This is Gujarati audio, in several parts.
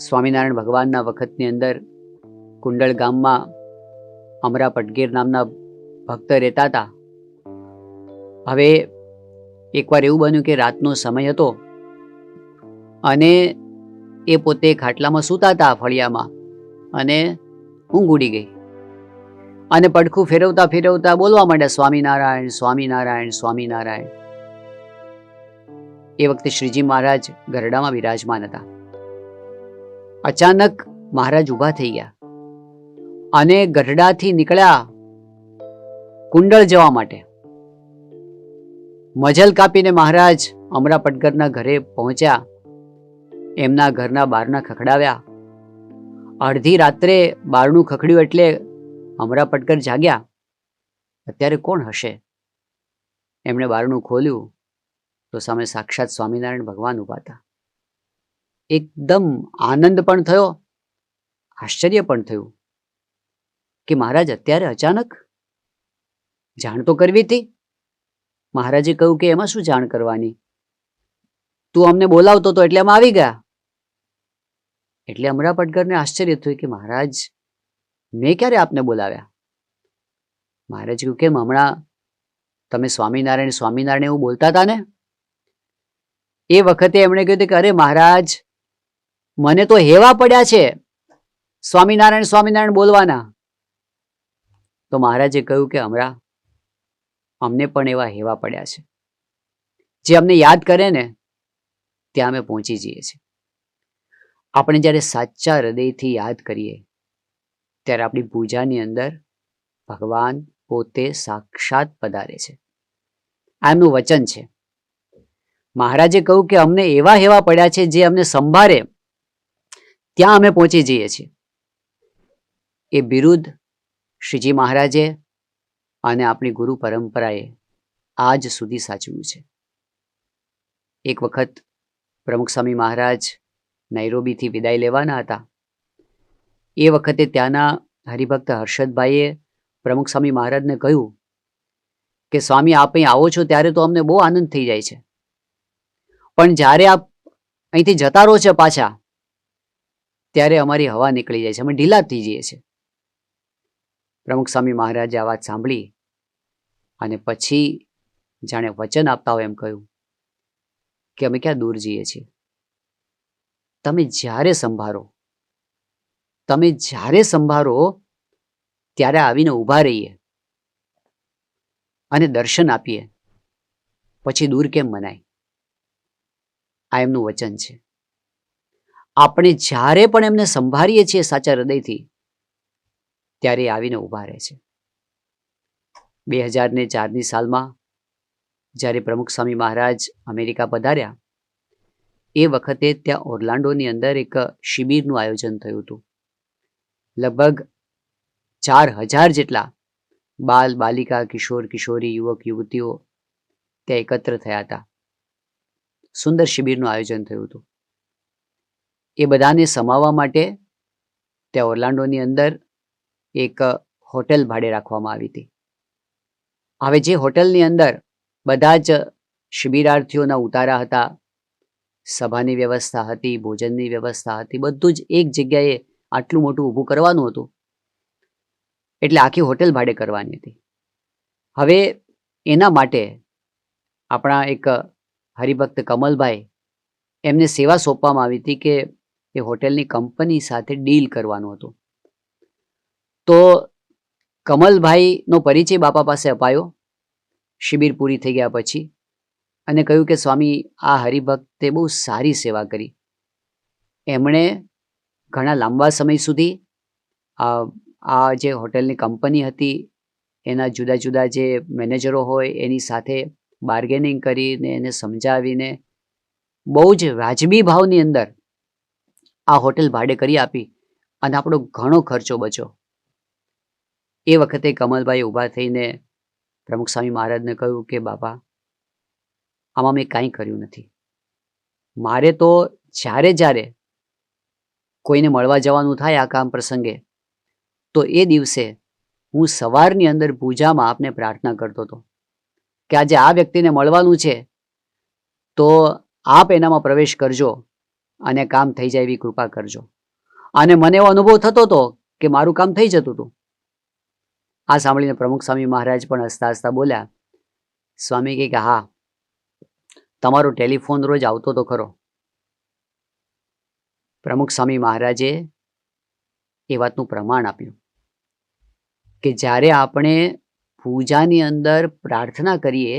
સ્વામિનારાયણ ભગવાનના વખતની અંદર કુંડળ ગામમાં અમરા પટગીર નામના ભક્ત રહેતા હતા. હવે એકવાર એવું બન્યું કે રાતનો સમય હતો અને એ પોતે ખાટલામાં સૂતા હતા ફળિયામાં, અને ઊંઘ ઉડી ગઈ અને પડખું ફેરવતા ફેરવતા બોલવા માંડ્યા, સ્વામિનારાયણ સ્વામિનારાયણ સ્વામિનારાયણ. એ વખતે શ્રીજી મહારાજ ગરડામાં વિરાજમાન હતા. અચાનક મહારાજ ઊભા થઈ ગયા અને ગઢડાથી નીકળ્યા કુંડળ જવા માટે. મજલ કાપીને મહારાજ અમરા પટગરના ઘરે પહોંચ્યા. એમના ઘરના બારણા ખખડાવ્યા. અડધી રાત્રે બારણું ખખડ્યું એટલે અમરા પટગર જાગ્યા. અત્યારે કોણ હશે? એમણે બારણું ખોલ્યું તો સામે સાક્ષાત સ્વામિનારાયણ ભગવાન ઊભા હતા. એકદમ આનંદ પણ થયો, આશ્ચર્ય પણ થયું કે મહારાજ અત્યારે અચાનક જાણ તો કરવી હતી. મહારાજે કહ્યું કે એમાં શું જાણ કરવાની, તું અમને બોલાવતો હતો એટલે અમે આવી ગયા. એટલે અમરા પટગરને આશ્ચર્ય થયું કે મહારાજ મેં ક્યારે આપને બોલાવ્યા? મહારાજ કહ્યું કેમ હમણાં તમે સ્વામિનારાયણ સ્વામિનારાયણ એવું બોલતા હતા ને? એ વખતે એમણે કહ્યું કે અરે મહારાજ મને તો હેવા પડ્યા છે સ્વામિનારાયણ સ્વામિનારાયણ બોલવાના. તો મહારાજે કહ્યું કે અમરા અમને પણ એવા હેવા પડ્યા છે. જે અમને યાદ કરે ને ત્યાં અમે પહોંચી જઈએ છીએ. આપણે જ્યારે સાચા હૃદયથી યાદ કરીએ ત્યારે આપણી પૂજાની અંદર ભગવાન પોતે સાક્ષાત પધારે છે. આ એમનું વચન છે. મહારાજે કહ્યું કે અમને એવા હેવા પડ્યા છે જે અમને સંભાળે ત્યાં અમે પહોંચી જઈએ છીએ. એ બિરુદ શ્રીજી મહારાજે અને આપણી ગુરુ પરંપરાએ આજ સુધી સાચવ્યું છે. એક વખત પ્રમુખ સ્વામી મહારાજ નૈરોબીથી વિદાય લેવાના હતા. એ વખતે ત્યાંના હરિભક્ત હર્ષદભાઈએ પ્રમુખ સ્વામી મહારાજને કહ્યું કે સ્વામી આપ અહીં આવો છો ત્યારે તો અમને બહુ આનંદ થઈ જાય છે, પણ જ્યારે આપ અહીંથી જતા રહો છો પાછા ત્યારે અમારી હવા નીકળી જાય છે, અમે ઢીલા થઈ જઈએ છીએ. પ્રમુખ સ્વામી મહારાજે આ વાત સાંભળી અને પછી જાણે વચન આપતા હોય એમ કહ્યું કે અમે ક્યાં દૂર જઈએ છીએ, તમે જ્યારે સંભાળો ત્યારે આવીને ઊભા રહીએ અને દર્શન આપીએ, પછી દૂર કેમ મનાય? આ એમનું વચન છે. આપણે જ્યારે પણ એમને સંભાળીએ છીએ સાચા હૃદયથી ત્યારે આવીને ઊભા રહે છે. 2004ની સાલમાં જ્યારે પ્રમુખ સ્વામી મહારાજ અમેરિકા પધાર્યા એ વખતે ત્યાં ઓર્લાન્ડોની અંદર એક શિબિરનું આયોજન થયું હતું. લગભગ 4000 જેટલા બાલ બાલિકા, કિશોર કિશોરી, યુવક યુવતીઓ ત્યાં એકત્ર થયા હતા. સુંદર શિબિરનું આયોજન થયું હતું. એ બધાને સમાવવા માટે ત્યાં ઓર્લાન્ડોની અંદર એક હોટેલ ભાડે રાખવામાં આવી હતી. હવે જે હોટેલની અંદર બધા જ શિબિરાર્થીઓના ઉતારા હતા, સભાની વ્યવસ્થા હતી, ભોજનની વ્યવસ્થા હતી, બધું જ એક જગ્યાએ આટલું મોટું ઊભું કરવાનું હતું. એટલે આખી હોટેલ ભાડે કરવાની હતી. હવે એના માટે આપણા એક હરિભક્ત કમલભાઈ એમને સેવા સોંપવામાં આવી હતી કે એ હોટેલની કંપની સાથે ડીલ કરવાનું હતું. તો કમલભાઈનો પરિચય બાપા પાસે અપાયો શિબિર પૂરી થઈ ગયા પછી, અને કહ્યું કે સ્વામી આ હરિભક્તે બહુ સારી સેવા કરી. એમણે ઘણા લાંબા સમય સુધી આ જે હોટેલની કંપની હતી એના જુદા જુદા જે મેનેજરો હોય એની સાથે બાર્ગેનિંગ કરીને એને સમજાવીને બહુ જ વાજબી ભાવની અંદર આ હોટેલ ભાડે કરી આપી અને આપણો ઘણો ખર્ચો બચ્યો. એ વખતે કમલભાઈ ઊભા થઈને પ્રમુખ સ્વામી મહારાજને કહ્યું કે બાપા આમાં મેં કાંઈ કર્યું નથી. મારે તો જ્યારે કોઈને મળવા જવાનું થાય આ કામ પ્રસંગે તો એ દિવસે હું સવારની અંદર પૂજામાં આપને પ્રાર્થના કરતો હતો કે આજે આ વ્યક્તિને મળવાનું છે તો આપ એનામાં પ્રવેશ કરજો અને કામ થઈ જાય એવી કૃપા કરજો. અને મને એવો અનુભવ થતો હતો કે મારું કામ થઈ જતું હતું. આ સાંભળીને પ્રમુખ સ્વામી મહારાજ પણ હસતા હસતા બોલ્યા. સ્વામી કહે કે હા, તમારો ટેલિફોન રોજ આવતો તો ખરો. પ્રમુખ સ્વામી મહારાજે એ વાતનું પ્રમાણ આપ્યું કે જ્યારે આપણે પૂજાની અંદર પ્રાર્થના કરીએ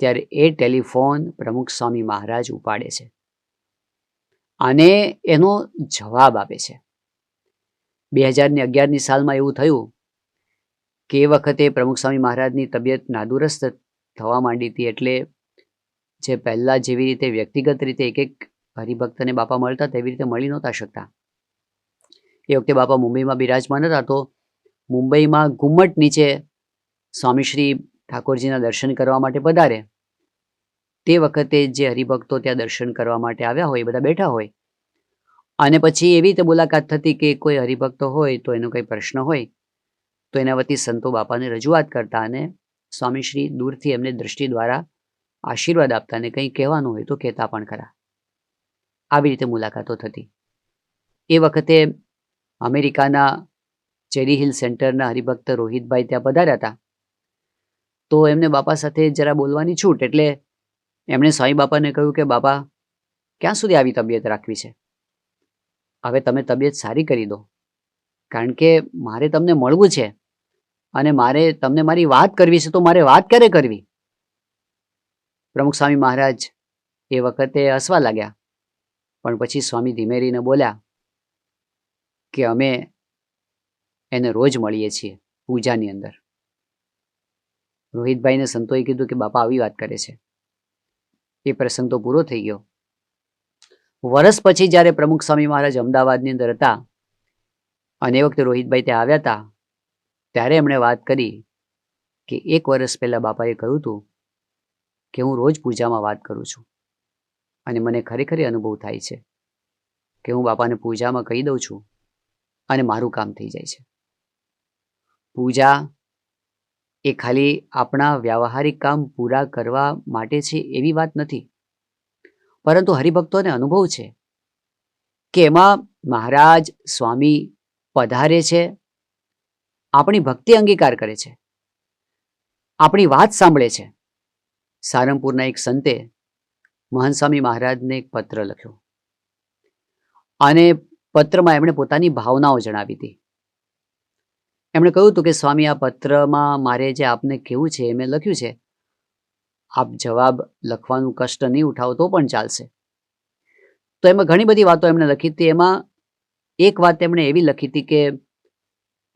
ત્યારે એ ટેલિફોન પ્રમુખ સ્વામી મહારાજ ઉપાડે છે અને એનો જવાબ આપે છે. 2011ની સાલમાં એવું થયું કે એ વખતે પ્રમુખ સ્વામી મહારાજની તબિયત નાદુરસ્ત થવા માંડી હતી. એટલે જે પહેલાં જેવી રીતે વ્યક્તિગત રીતે એક એક હરિભક્તને બાપા મળતા તેવી રીતે મળી નહોતા શકતા. એ વખતે બાપા મુંબઈમાં બિરાજમાન હતા, તો મુંબઈમાં ઘુમ્મટ નીચે સ્વામીશ્રી ઠાકોરજીના દર્શન કરવા માટે પધારે. તે વખતે જે હરિભક્તો ત્યાં દર્શન કરવા માટે આવ્યા હોય એ બધા બેઠા હોય અને પછી એવી રીતે મુલાકાત થતી કે કોઈ હરિભક્તો હોય તો એનો કંઈ પ્રશ્ન હોય તો એના વતી સંતો બાપાને રજૂઆત કરતા અને સ્વામીશ્રી દૂરથી એમને દ્રષ્ટિ દ્વારા આશીર્વાદ આપતા અને કંઈ કહેવાનું હોય તો કહેતા પણ ખરા. આવી રીતે મુલાકાતો થતી. એ વખતે અમેરિકાના ચેરી હિલ સેન્ટરના હરિભક્ત રોહિતભાઈ ત્યાં પધાર્યા હતા. તો એમને બાપા સાથે જરા બોલવાની છૂટ, એટલે એમણે સ્વામી બાપાને કહ્યું કે બાપા, ક્યાં સુધી આવી તબિયત રાખવી છે? હવે તમે તબિયત સારી કરી દો, કારણ કે મારે તમને મળવું છે અને મારે તમને મારી વાત કરવી છે, તો મારે વાત ક્યારે કરવી? પ્રમુખ સ્વામી મહારાજ એ વખતે હસવા લાગ્યા, પણ પછી સ્વામી ધીમે રહીને બોલ્યા કે અમે એને રોજ મળીએ છીએ પૂજાની અંદર. રોહિતભાઈને સંતોએ કીધું કે બાપા આવી વાત કરે છે. એ પ્રસંગ તો પૂરો થઈ ગયો. વર્ષ પછી જ્યારે પ્રમુખ સ્વામી મહારાજ અમદાવાદની અંદર હતા અને એ વખતે રોહિતભાઈ ત્યાં આવ્યા હતા, ત્યારે એમણે વાત કરી કે 1 વર્ષ પહેલાં બાપાએ કહ્યું હતું કે હું રોજ પૂજામાં વાત કરું છું અને મને ખરેખર અનુભવ થાય છે કે હું બાપાને પૂજામાં કહી દઉં છું અને મારું કામ થઈ જાય છે. પૂજા એ ખાલી આપણા વ્યાવહારિક કામ પૂરા કરવા માટે છે એવી વાત નથી, પરંતુ હરિભક્તોને અનુભવ છે કે એમાં મહારાજ સ્વામી પધારે છે, આપણી ભક્તિ અંગીકાર કરે છે, આપણી વાત સાંભળે છે. સારંગપુરના એક સંતે મહંત સ્વામી મહારાજને એક પત્ર લખ્યો અને પત્રમાં એમણે પોતાની ભાવનાઓ જણાવી હતી. એમણે કહ્યું હતું કે સ્વામી, આ પત્રમાં મારે જે આપને કહેવું છે એ મેં લખ્યું છે. આપ જવાબ લખવાનું કષ્ટ નહીં ઉઠાવો તો પણ ચાલશે. તો એમાં ઘણી બધી વાતો એમણે લખી હતી. એમાં એક વાત એમણે એવી લખી હતી કે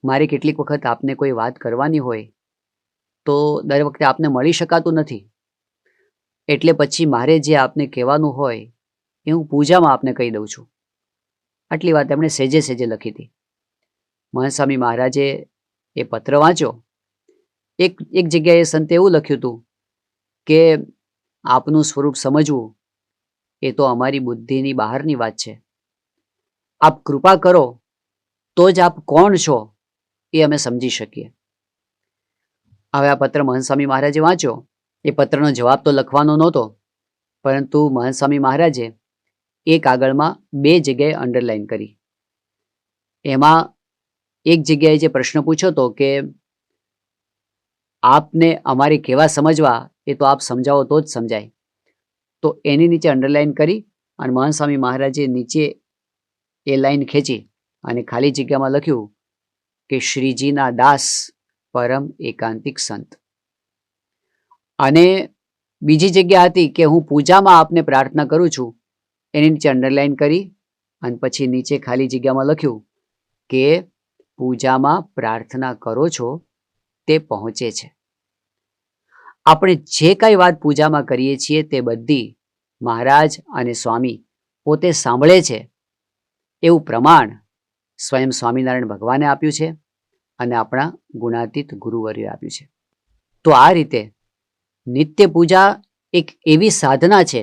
મારે કેટલીક વખત આપને કોઈ વાત કરવાની હોય તો દર વખતે આપને મળી શકાતું નથી, એટલે પછી મારે જે આપને કહેવાનું હોય એ હું પૂજામાં આપને કહી દઉં છું. આટલી વાત એમણે સહેજે સહેજે લખી હતી. મહંત સ્વામી મહારાજે એ પત્ર વાંચ્યો. એક જગ્યાએ સંતે એવું લખ્યું હતું કે આપનું સ્વરૂપ સમજવું એ તો અમારી બુદ્ધિની બહારની વાત છે. આપ કૃપા કરો તો જ આપ કોણ છો એ અમે સમજી શકીએ. હવે આ પત્ર મહંત સ્વામી મહારાજે વાંચ્યો. એ પત્રનો જવાબ તો લખવાનો નહોતો, પરંતુ મહંત સ્વામી મહારાજે એ કાગળમાં 2 જગ્યાએ અંડરલાઈન કરી. એમાં એક જગ્યાએ જે પ્રશ્ન પૂછ્યો હતો કે આપને અમારે કેવા સમજવા એ તો આપ સમજાવો તો જ સમજાય, તો એની નીચે અંડરલાઈન કરી અને મહંત સ્વામી મહારાજે નીચે એ લાઈન ખેંચી અને ખાલી જગ્યામાં લખ્યું કે શ્રીજીના દાસ પરમ એકાંતિક સંત. અને બીજી જગ્યા હતી કે હું પૂજામાં આપને પ્રાર્થના કરું છું, એની નીચે અંડરલાઈન કરી અને પછી નીચે ખાલી જગ્યામાં લખ્યું કે પૂજામાં પ્રાર્થના કરો છો તે પહોંચે છે. આપણે જે કાંઈ વાત પૂજામાં કરીએ છીએ તે બધી મહારાજ અને સ્વામી પોતે સાંભળે છે એવું પ્રમાણ સ્વયં સ્વામિનારાયણ ભગવાને આપ્યું છે અને આપણા ગુણાતીત ગુરુવર્યોએ આપ્યું છે. તો આ રીતે નિત્ય પૂજા એક એવી સાધના છે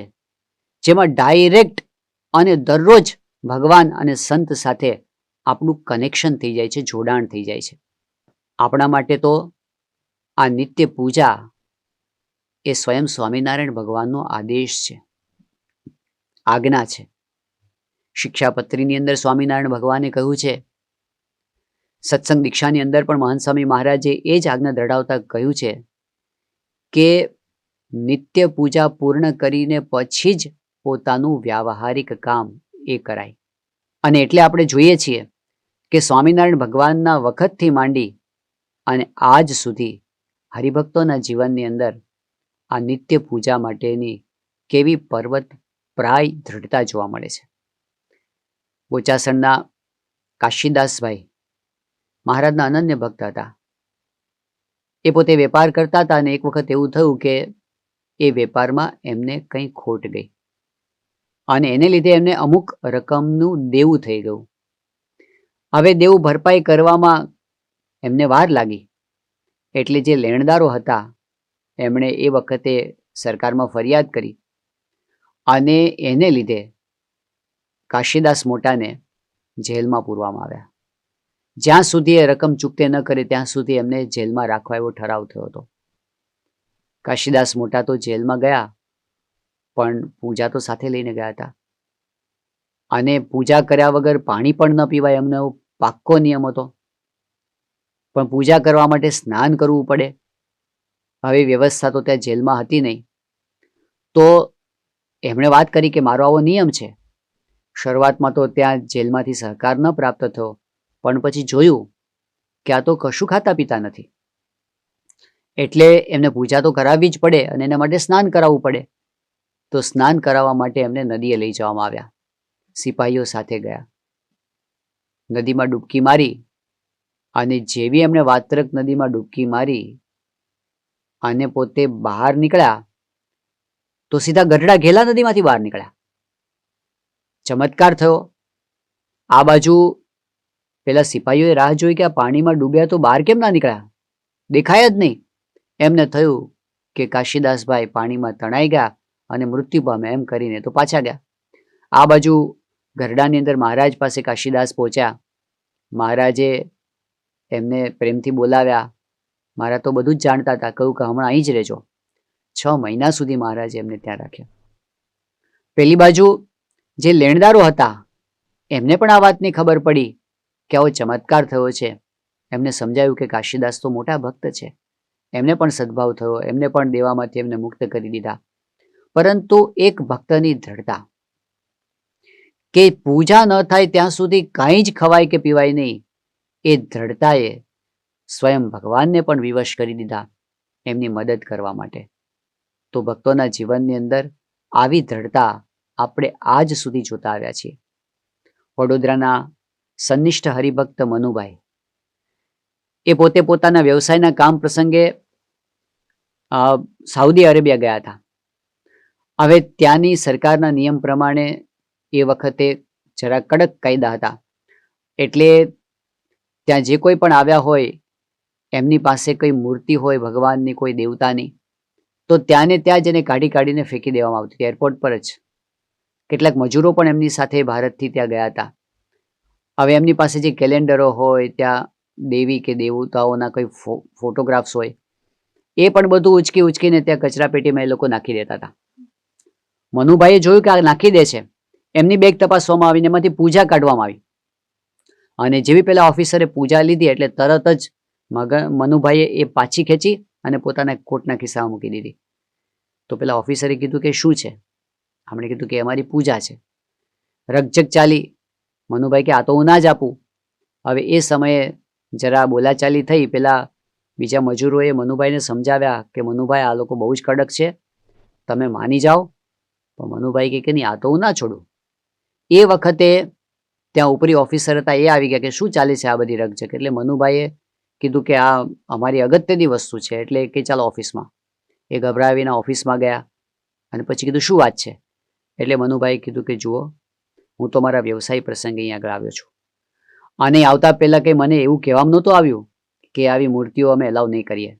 જેમાં ડાયરેક્ટ અને દરરોજ ભગવાન અને સંત સાથે આપણું કનેક્શન થઈ જાય છે, જોડાણ થઈ જાય છે. આપણા માટે તો આ નિત્ય પૂજા એ સ્વયં સ્વામિનારાયણ ભગવાનનો આદેશ છે, આજ્ઞા છે. શિક્ષાપત્રીની અંદર સ્વામિનારાયણ ભગવાને કહ્યું છે, સત્સંગ દીક્ષાની અંદર પણ મહંત સ્વામી મહારાજે એ જ આજ્ઞા દૃઢાવતા કહ્યું છે કે નિત્ય પૂજા પૂર્ણ કરીને પછી જ પોતાનું વ્યાવહારિક કામ એ કરાય. અને એટલે આપણે જોઈએ છીએ કે સ્વામિનારાયણ ભગવાનના વખતથી માંડી અને આજ સુધી હરિભક્તોના જીવનની અંદર આ નિત્ય પૂજા માટેની કેવી પર્વત પ્રાય દૃઢતા જોવા મળે છે. બોચાસણના કાશીદાસભાઈ મહારાજના અનન્ય ભક્ત હતા. એ પોતે વેપાર કરતા હતા અને એક વખત એવું થયું કે એ વેપારમાં એમને કંઈ ખોટ ગઈ અને એને લીધે એમને અમુક રકમનું દેવું થઈ ગયું. હવે દેવું ભરપાઈ કરવામાં એમને વાર લાગી એટલે જે લેણદારો હતા એમણે એ વખતે સરકારમાં ફરિયાદ કરી અને એને લીધે કાશીદાસ મોટાને જેલમાં પૂરવામાં આવ્યા. જ્યાં સુધી એ રકમ ચૂકતે ન કરે ત્યાં સુધી એમને જેલમાં રાખવા એવો ઠરાવ થયો હતો. કાશીદાસ મોટા તો જેલમાં ગયા પણ પૂજા તો સાથે લઈને ગયા હતા અને પૂજા કર્યા વગર પાણી પણ ન પીવાય એમનો પાક્કો નિયમ હતો. પણ પૂજા કરવા માટે સ્નાન કરવું પડે. હવે વ્યવસ્થા તો ત્યાં જેલમાં હતી નહીં, તો એમણે વાત કરી કે મારો આવો નિયમ છે. શરૂઆતમાં તો ત્યાં જેલમાંથી સહકાર ન પ્રાપ્ત થયો, પણ પછી જોયું કે આ તો કશું ખાતા પીતા નથી, એટલે એમને પૂજા તો કરાવવી જ પડે અને એના માટે સ્નાન કરાવવું પડે. તો સ્નાન કરાવવા માટે એમને નદીએ લઈ જવામાં આવ્યા. સિપાહીઓ સાથે ગયા, નદીમાં ડૂબકી મારી અને જેવી એમણે વાત્રક નદીમાં ડૂબકી મારી અને પોતે બહાર નીકળ્યા તો સીધા ગઢડા ઘેલા નદીમાંથી બહાર નીકળ્યા. ચમત્કાર થયો. આ બાજુ પેલા સિપાહીઓએ રાહ જોઈ કે આ પાણીમાં ડૂબ્યા તો બહાર કેમ ના નીકળ્યા, દેખાય જ નહીં. એમને થયું કે કાશીદાસભાઈ પાણીમાં તણાઈ ગયા અને મૃત્યુ પામ્યા, એમ કરીને તો પાછા ગયા. આ બાજુ ગરડાની અંદર મહારાજ પાસે કાશીદાસ પહોંચ્યા. મહારાજે એમને પ્રેમથી બોલાવ્યા. મહારાજ તો બધું જ જાણતા હતા. કહ્યું કે હમણાં અહીં જ રહેજો. 6 મહિના સુધી મહારાજે એમને ત્યાં રાખ્યા. પેલી બાજુ જે લેણદારો હતા એમને પણ આ વાતની ખબર પડી કે આવો ચમત્કાર થયો છે. એમને સમજાયું કે કાશીદાસ તો મોટા ભક્ત છે. એમને પણ સદભાવ થયો, એમને પણ દેવામાંથી એમને મુક્ત કરી દીધા. પરંતુ એક ભક્તની દ્રઢતા કે પૂજા ન થાય ત્યાં સુધી કાંઈ જ ખવાય કે પીવાય નહીં, એ દ્રઢતાએ સ્વયં ભગવાનને પણ વિવશ કરી દીધા એમની મદદ કરવા માટે. તો ભક્તોના જીવનની અંદર આવી દ્રઢતા આપણે આજ સુધી જોતા આવ્યા છીએ. વડોદરાના સન્નિષ્ઠ હરિભક્ત મનુભાઈ એ પોતે પોતાના વ્યવસાયના કામ પ્રસંગે સાઉદી અરેબિયા ગયા હતા. હવે ત્યાંની સરકારના નિયમ પ્રમાણે એ વખતે જરા કડક કાયદા હતા, એટલે ત્યાં જે કોઈ પણ આવ્યા હોય એમની પાસે કોઈ મૂર્તિ હોય ભગવાનની, કોઈ દેવતાની, તો ત્યાંને ત્યાં જ એને કાઢીને ફેંકી દેવામાં આવતી હતી, એરપોર્ટ પર જ. કેટલાક મજૂરો પણ એમની સાથે ભારતથી ત્યાં ગયા હતા. હવે એમની પાસે જે કેલેન્ડરો હોય, ત્યાં દેવી કે દેવતાઓના કોઈ ફોટોગ્રાફ્સ હોય, એ પણ બધું ઉચકીને ત્યાં કચરા પેટીમાં એ લોકો નાખી દેતા હતા. મનુભાઈએ જોયું કે આ નાખી દે છે. એમની બેગ તપાસવામાં આવીને એમાંથી પૂજા કાઢવામાં આવી અને જેવી પેલા ઓફિસરે પૂજા લીધી એટલે તરત જ મનુભાઈએ એ પાછી ખેંચી અને પોતાના કોટના ખિસ્સામાં મૂકી દીધી. તો પેલા ઓફિસરે કીધું કે શું છે? આપણે કીધું કે અમારી પૂજા છે. રકઝક ચાલી. મનુભાઈ કે આ તો હું ના જ આપું. હવે એ સમયે જરા બોલાચાલી થઈ. પેલા બીજા મજૂરોએ મનુભાઈને સમજાવ્યા કે મનુભાઈ આ લોકો બહુ જ કડક છે, તમે માની જાઓ. પણ મનુભાઈ કે નહીં, આ તો હું ના છોડું. એ વખતે ત્યાં ઉપરી ઓફિસર હતા, એ આવી ગયા કે શું ચાલે છે આ બધી રકઝક? એટલે મનુભાઈએ કીધું કે આ અમારી અગત્યની વસ્તુ છે, એટલે કે ચાલો ઓફિસમાં. એ ગભરાવીને ઓફિસમાં ગયા અને પછી કીધું શું વાત છે? એટલે મનુભાઈએ કીધું કે જુઓ, હું તો મારા વ્યવસાય પ્રસંગે અહીંયા આગળ આવ્યો છું અને આવતા પહેલાં કંઈ મને એવું કહેવામાં નહોતું આવ્યું કે આવી મૂર્તિઓ અમે એલાઉ નહીં કરીએ.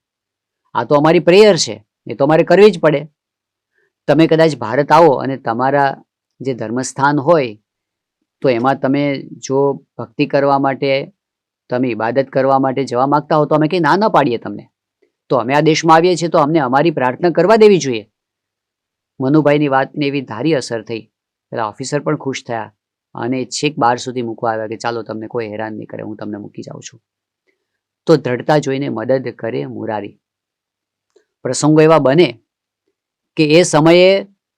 આ તો અમારી પ્રેયર છે, એ તો અમારે કરવી જ પડે. તમે કદાચ ભારત આવો અને તમારા જે ધર્મસ્થાન હોય તો એમાં તમે જો ભક્તિ કરવા માટે, તમે ઇબાદત કરવા માટે જવા માગતા હો તો અમે કંઈ ના પાડીએ તમને. તો અમે આ દેશમાં આવીએ છીએ તો અમને અમારી પ્રાર્થના કરવા દેવી જોઈએ. મનુભાઈની વાતને એવી ધારી અસર થઈ. પેલા ઓફિસર પણ ખુશ થયા અને છેક બહાર સુધી મૂકવા આવ્યા કે ચાલો તમને કોઈ હેરાન નહીં કરે, હું તમને મૂકી જાઉં છું. તો દ્રઢતા જોઈને મદદ કરે મુરારી. પ્રસંગો એવા બને કે એ સમયે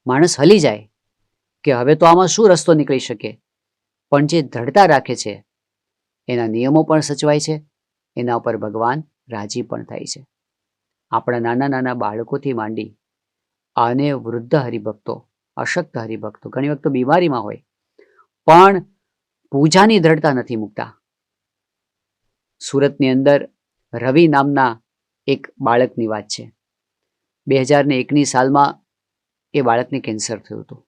માણસ હલી જાય કે હવે તો આમાં શું રસ્તો નીકળી શકે, પણ જે દ્રઢતા રાખે છે એના નિયમો પણ સચવાય છે, એના ઉપર ભગવાન રાજી પણ થાય છે. આપણા નાના નાના બાળકોથી માંડી અને વૃદ્ધ હરિભક્તો, અશક્ત હરિભક્તો ઘણી વખત બીમારીમાં હોય પણ પૂજાની દ્રઢતા નથી મૂકતા. સુરતની અંદર રવિ નામના એક બાળકની વાત છે. 2001ની સાલમાં એ બાળકને કેન્સર થયું હતું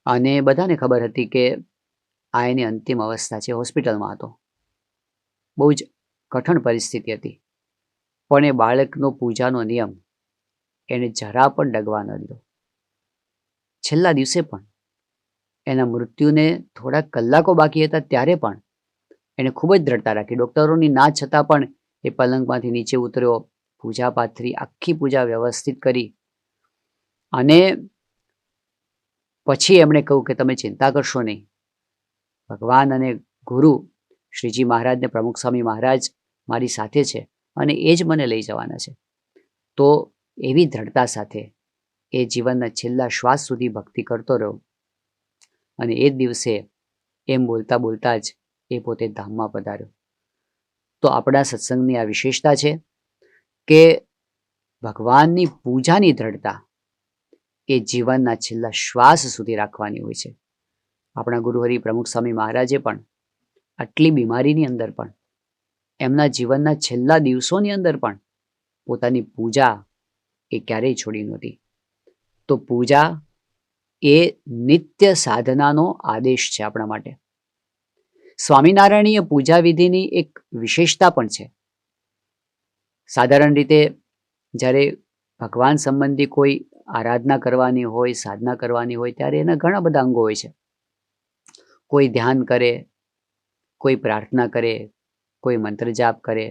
અને બધાને ખબર હતી કે આ એની અંતિમ અવસ્થા છે, હોસ્પિટલમાં હતો. બહુ જ કઠણ પરિસ્થિતિ હતી, પણ એ બાળકનો પૂજાનો નિયમ એને જરા પણ ડગવા ન દીધો. છેલ્લા દિવસે પણ એના મૃત્યુને થોડા કલાકો બાકી હતા ત્યારે પણ એને ખૂબ જ દ્રઢતા રાખી. ડૉક્ટરોની ના છતાં પણ એ પલંગમાંથી નીચે ઉતર્યો, પૂજા પાથરી, આખી પૂજા વ્યવસ્થિત કરી અને પછી એમણે કહ્યું કે તમે ચિંતા કરશો નહીં, ભગવાન અને ગુરુ શ્રીજી મહારાજ ને પ્રમુખ સ્વામી મહારાજ મારી સાથે છે અને એ જ મને લઈ જવાના છે. તો એવી દ્રઢતા સાથે એ જીવનના છેલ્લા શ્વાસ સુધી ભક્તિ કરતો રહ્યો અને એ જ દિવસે એમ બોલતા બોલતા જ એ પોતે ધામમાં પધાર્યો. તો આપણા સત્સંગની આ વિશેષતા છે કે ભગવાનની પૂજાની દ્રઢતા એ જીવનના છેલ્લા શ્વાસ સુધી રાખવાની હોય છે. આપણા ગુરુહરિ પ્રમુખ સ્વામી મહારાજે પણ આટલી બીમારીની અંદર પણ એમના જીવનના છેલ્લા દિવસોની અંદર પણ પોતાની પૂજા એ ક્યારેય છોડી નહોતી. તો પૂજા એ નિત્ય સાધનાનો આદેશ છે આપણા માટે. સ્વામિનારાયણીય પૂજા વિધિની એક વિશેષતા પણ છે. સાધારણ રીતે જ્યારે ભગવાન સંબંધી કોઈ આરાધના કરવાની હોય, સાધના કરવાની હોય ત્યારે એના ઘણા બધા અંગો હોય છે. કોઈ ધ્યાન કરે, કોઈ પ્રાર્થના કરે, કોઈ મંત્ર જાપ કરે,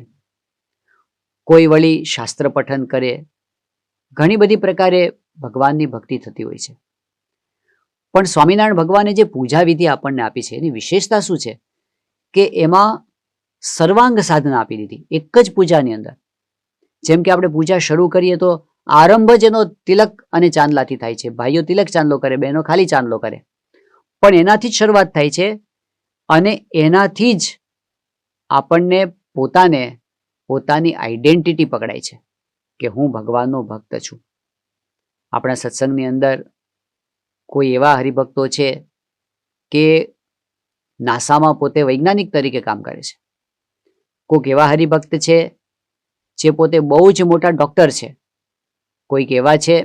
કોઈ વળી શાસ્ત્ર પઠન કરે, ઘણી બધી પ્રકારે ભગવાનની ભક્તિ થતી હોય છે. પણ સ્વામિનારાયણ ભગવાને જે પૂજા વિધિ આપણને આપી છે એની વિશેષતા શું છે કે એમાં સર્વાંગ સાધના આપી દીધી એક જ પૂજાની અંદર. જેમ કે આપણે પૂજા શરૂ કરીએ તો આરંભ જ એનો તિલક અને ચાંદલાથી થાય છે. ભાઈઓ તિલક ચાંદલો કરે, બહેનો ખાલી ચાંદલો કરે, પણ એનાથી જ શરૂઆત થાય છે અને એનાથી જ આપણને પોતાની આઈડેન્ટિટી પકડાય છે કે હું ભગવાનનો ભક્ત છું. આપણા સત્સંગની અંદર કોઈ એવા હરિભક્તો છે કે નાસામાં પોતે વૈજ્ઞાનિક તરીકે કામ કરે છે. કોઈક એવા હરિભક્ત છે જે પોતે બહુ જ મોટા ડૉક્ટર છે. કોઈક એવા છે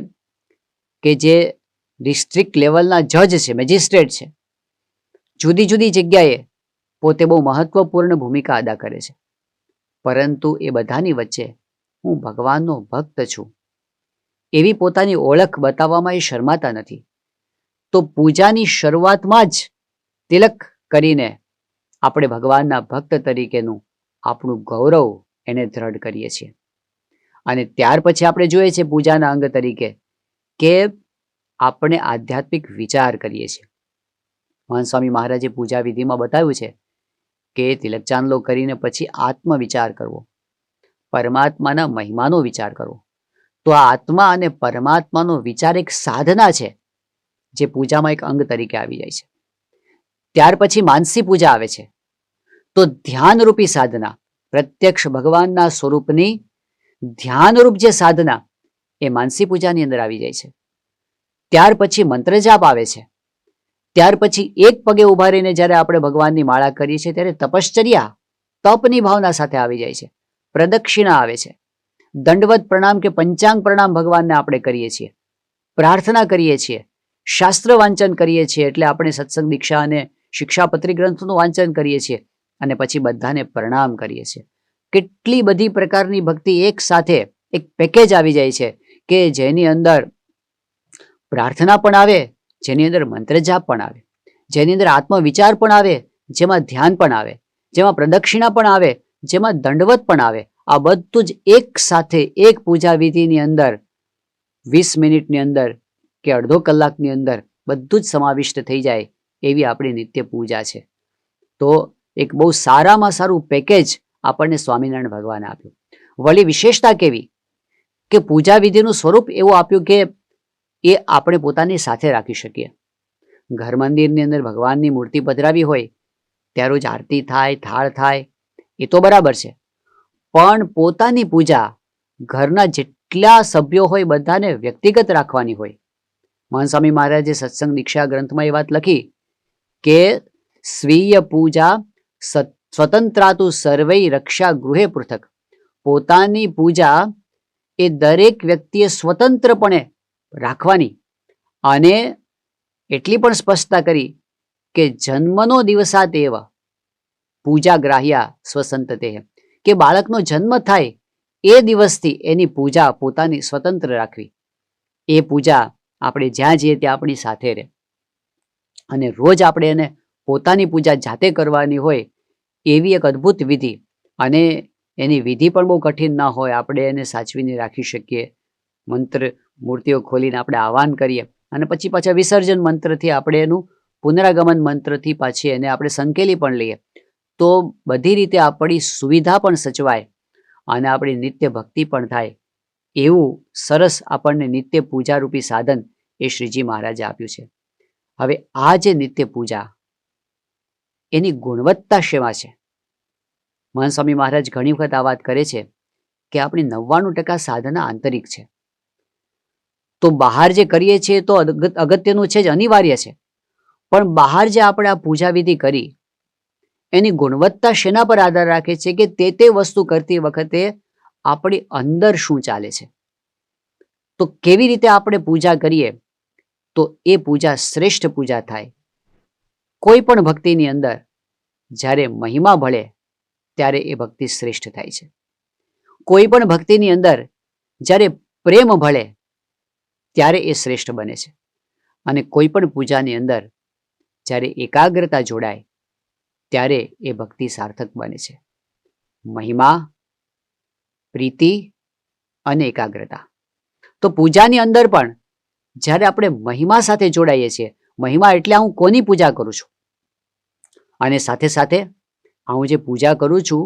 કે જે ડિસ્ટ્રિક્ટ લેવલના જજ છે, મેજિસ્ટ્રેટ છે. જુદી જુદી જગ્યાએ પોતે બહુ મહત્વપૂર્ણ ભૂમિકા અદા કરે છે. પરંતુ એ બધાની વચ્ચે હું ભગવાનનો ભક્ત છું એવી પોતાની ઓળખ બતાવવામાં એ શરમાતા નથી. તો પૂજાની શરૂઆતમાં જ તિલક કરીને આપણે ભગવાનના ભક્ત તરીકેનું આપણું ગૌરવ એને દ્રઢ કરીએ છીએ. અને ત્યાર પછી આપણે જોઈએ છીએ પૂજાના અંગ તરીકે કે આપણે આધ્યાત્મિક વિચાર કરીએ છીએ. મહાન સ્વામી મહારાજે પૂજા વિધિમાં બતાવ્યું છે કે તિલક ચાંદલો કરીને પછી આત્મવિચાર કરવો, પરમાત્માના મહિમાનો વિચાર કરવો. તો આ આત્મા અને પરમાત્માનો વિચાર એક સાધના છે જે પૂજામાં એક અંગ તરીકે આવી જાય છે. ત્યાર પછી માનસી પૂજા આવે છે. તો ધ્યાનરૂપી સાધના, પ્રત્યક્ષ ભગવાનના સ્વરૂપની ધ્યાનરૂપ જે સાધના એ માનસી પૂજાની અંદર આવી જાય છે. ત્યાર પછી મંત્ર જાપ આવે છે. ત્યાર પછી એક પગે ઉભા રહીને જ્યારે આપણે ભગવાનની માળા કરીએ છીએ ત્યારે તપશ્ચર્યા, તપની ભાવના સાથે આવી જાય છે. પ્રદક્ષિણા આવે છે. દંડવત પ્રણામ કે પંચાંગ પ્રણામ ભગવાનને આપણે કરીએ છીએ. પ્રાર્થના કરીએ છીએ, શાસ્ત્ર વાંચન કરીએ છીએ, એટલે આપણે સત્સંગ દીક્ષા અને શિક્ષાપત્રી ગ્રંથનું વાંચન કરીએ છીએ અને પછી બધાને પ્રણામ કરીએ છીએ. કેટલી બધી પ્રકારની ભક્તિ એક સાથે એક પેકેજ આવી જાય છે કે જેની અંદર પ્રાર્થના પણ આવે, જેની અંદર મંત્ર જાપ પણ આવે, જેની અંદર આત્મવિચાર પણ આવે, જેમાં ધ્યાન પણ આવે, જેમાં પ્રદક્ષિણા પણ આવે, જેમાં દંડવત પણ આવે. આ બધું જ એક સાથે એક પૂજા વિધિની અંદર 20 મિનિટની અંદર કે અડધો કલાકની અંદર બધું જ સમાવિષ્ટ થઈ જાય એવી આપણી નિત્ય પૂજા છે. તો એક બહુ સારામાં સારું પેકેજ આપણને સ્વામિનારાયણ ભગવાને આપ્યું. વળી વિશેષતા કેવી કે પૂજા વિધિનું સ્વરૂપ એવું આપ્યું કે એ આપણે પોતાની સાથે રાખી શકીએ. ઘર મંદિરની અંદર ભગવાનની મૂર્તિ પધરાવી હોય ત્યાં રોજ આરતી થાય, થાળ થાય, એ તો બરાબર છે, પણ પોતાની પૂજા ઘરના જેટલા સભ્યો હોય બધાને વ્યક્તિગત રાખવાની હોય. મહાન સ્વામી મહારાજે સત્સંગ દીક્ષા ગ્રંથમાં એ વાત લખી કે સ્વીય પૂજા સ્વતંત્રાતુ સર્વૈ રક્ષા ગૃહે પૃથક. પોતાની પૂજા એ દરેક વ્યક્તિએ સ્વતંત્રપણે રાખવાની. અને એટલી પણ સ્પષ્ટતા કરી કે જન્મનો દિવસાત એવ પૂજા ગ્રાહ્યા સ્વસંતતે, કે બાળકનો જન્મ થાય એ દિવસથી એની પૂજા પોતાની સ્વતંત્ર રાખવી. એ પૂજા આપણે જ્યાં જઈએ ત્યાં આપણી સાથે રહે. અને રોજ આપણે એને પોતાની પૂજા જાતે કરવાની હોય એવી એક અદ્ભુત વિધિ. અને એની વિધિ પણ બહુ કઠિન ના હોય, આપણે એને સાચવીને રાખી શકીએ. મંત્ર મૂર્તિઓ ખોલીને આપણે આહ્વાન કરીએ અને પછી પાછા વિસર્જન મંત્રથી આપણે એનું પુનરાગમન મંત્રથી પાછી એને આપણે સંકેલી પણ લઈએ. તો બધી રીતે આપણી સુવિધા પણ સચવાય અને આપણી નિત્ય ભક્તિ પણ થાય. એવું સરસ આપણને નિત્ય પૂજારૂપી સાધન એ શ્રીજી મહારાજે આપ્યું છે. હવે આ જે નિત્ય પૂજા એની ગુણવત્તા શેમાં છે? મહાન સ્વામી મહારાજ ઘણી વખત આ વાત કરે છે કે આપણી 99% સાધના આંતરિક છે. તો બહાર જે કરીએ છીએ તો અગત્યનું છે જ, અનિવાર્ય છે, પણ બહાર જે આપણે આ પૂજા વિધિ કરી એની ગુણવત્તા શેના પર આધાર રાખે છે કે તે વસ્તુ કરતી વખતે આપણી અંદર શું ચાલે છે. તો કેવી રીતે આપણે પૂજા કરીએ તો એ પૂજા શ્રેષ્ઠ પૂજા થાય. કોઈ પણ ભક્તિની અંદર જ્યારે મહિમા ભળે ત્યારે એ ભક્તિ શ્રેષ્ઠ થાય છે. કોઈ પણ ભક્તિની અંદર જ્યારે પ્રેમ ભળે ત્યારે એ શ્રેષ્ઠ બને છે. અને કોઈ પણ પૂજાની અંદર જ્યારે એકાગ્રતા જોડાય ત્યારે એ ભક્તિ સાર્થક બને છે. મહિમા, પ્રીતિ અને એકાગ્રતા. તો પૂજાની અંદર પણ જ્યારે આપણે મહિમા સાથે જોડાઈએ છીએ, મહિમા એટલે હું કોની પૂજા કરું છું, અને સાથે સાથે હું જે પૂજા કરું છું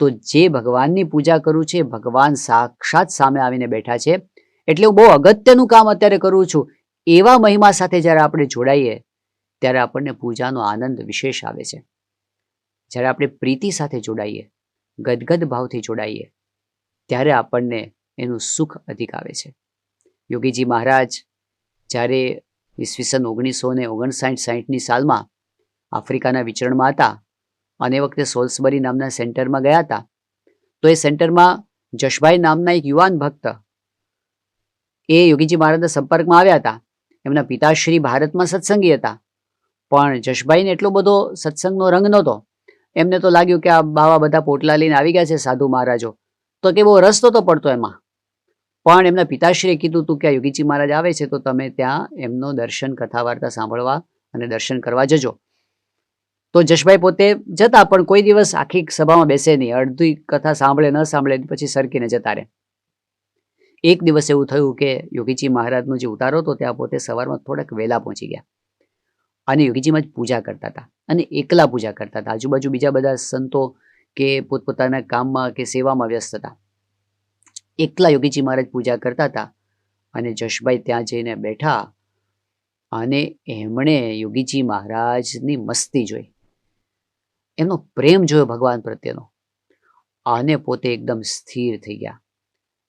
તો જે ભગવાનની પૂજા કરું છું એ ભગવાન સાક્ષાત સામે આવીને બેઠા છે, એટલે હું બહુ અગત્યનું કામ અત્યારે કરું છું, એવા મહિમા સાથે જ્યારે આપણે જોડાઈએ ત્યારે આપણને પૂજાનો આનંદ વિશેષ આવે છે. જ્યારે આપણે પ્રીતિ સાથે જોડાઈએ, ગદગદ ભાવથી જોડાઈએ ત્યારે આપણને એનું સુખ અધિક આવે છે. યોગીજી મહારાજ જ્યારે ઈસવીસન 1959-60ની સાલમાં આફ્રિકાના વિચરણમાં હતા અને એ વખતે સોલ્સબરી નામના સેન્ટરમાં ગયા હતા, તો એ સેન્ટરમાં જશભાઈ નામના એક યુવાન ભક્ત એ યોગીજી મહારાજના સંપર્કમાં આવ્યા હતા. એમના પિતાશ્રી ભારતમાં સત્સંગી હતા, પણ જશભાઈને એટલો બધો સત્સંગનો રંગ નહોતો. એમને તો લાગ્યું કે આ બાવા બધા પોટલા લઈને આવી ગયા છે સાધુ મહારાજો, તો કે બહુ રસ નહોતો પડતો એમાં. પણ એમના પિતાશ્રીએ કીધું હતું કે આ યોગીજી મહારાજ આવે છે તો તમે ત્યાં એમનો દર્શન, કથા વાર્તા સાંભળવા અને દર્શન કરવા જજો. તો જશભાઈ પોતે જતા, પણ કોઈ દિવસ આખી સભામાં બેસે નહીં, અડધી કથા સાંભળે ન સાંભળે પછી સરકીને જતા રહે. એક દિવસ એવું થયું કે યોગીજી મહારાજનો જે ઉતારો હતો ત્યાં પોતે સવારમાં થોડાક વહેલા પહોંચી ગયા અને યોગીજી મહારાજ પૂજા કરતા હતા અને એકલા પૂજા કરતા હતા. આજુબાજુ બીજા બધા સંતો કે પોતપોતાના કામમાં કે સેવામાં વ્યસ્ત હતા. એકલા યોગીજી મહારાજ પૂજા કરતા હતા અને જશભાઈ ત્યાં જઈને બેઠા અને એમણે યોગીજી મહારાજની મસ્તી જોઈ, એમનો પ્રેમ જોયો ભગવાન પ્રત્યેનો, અને પોતે એકદમ સ્થિર થઈ ગયા.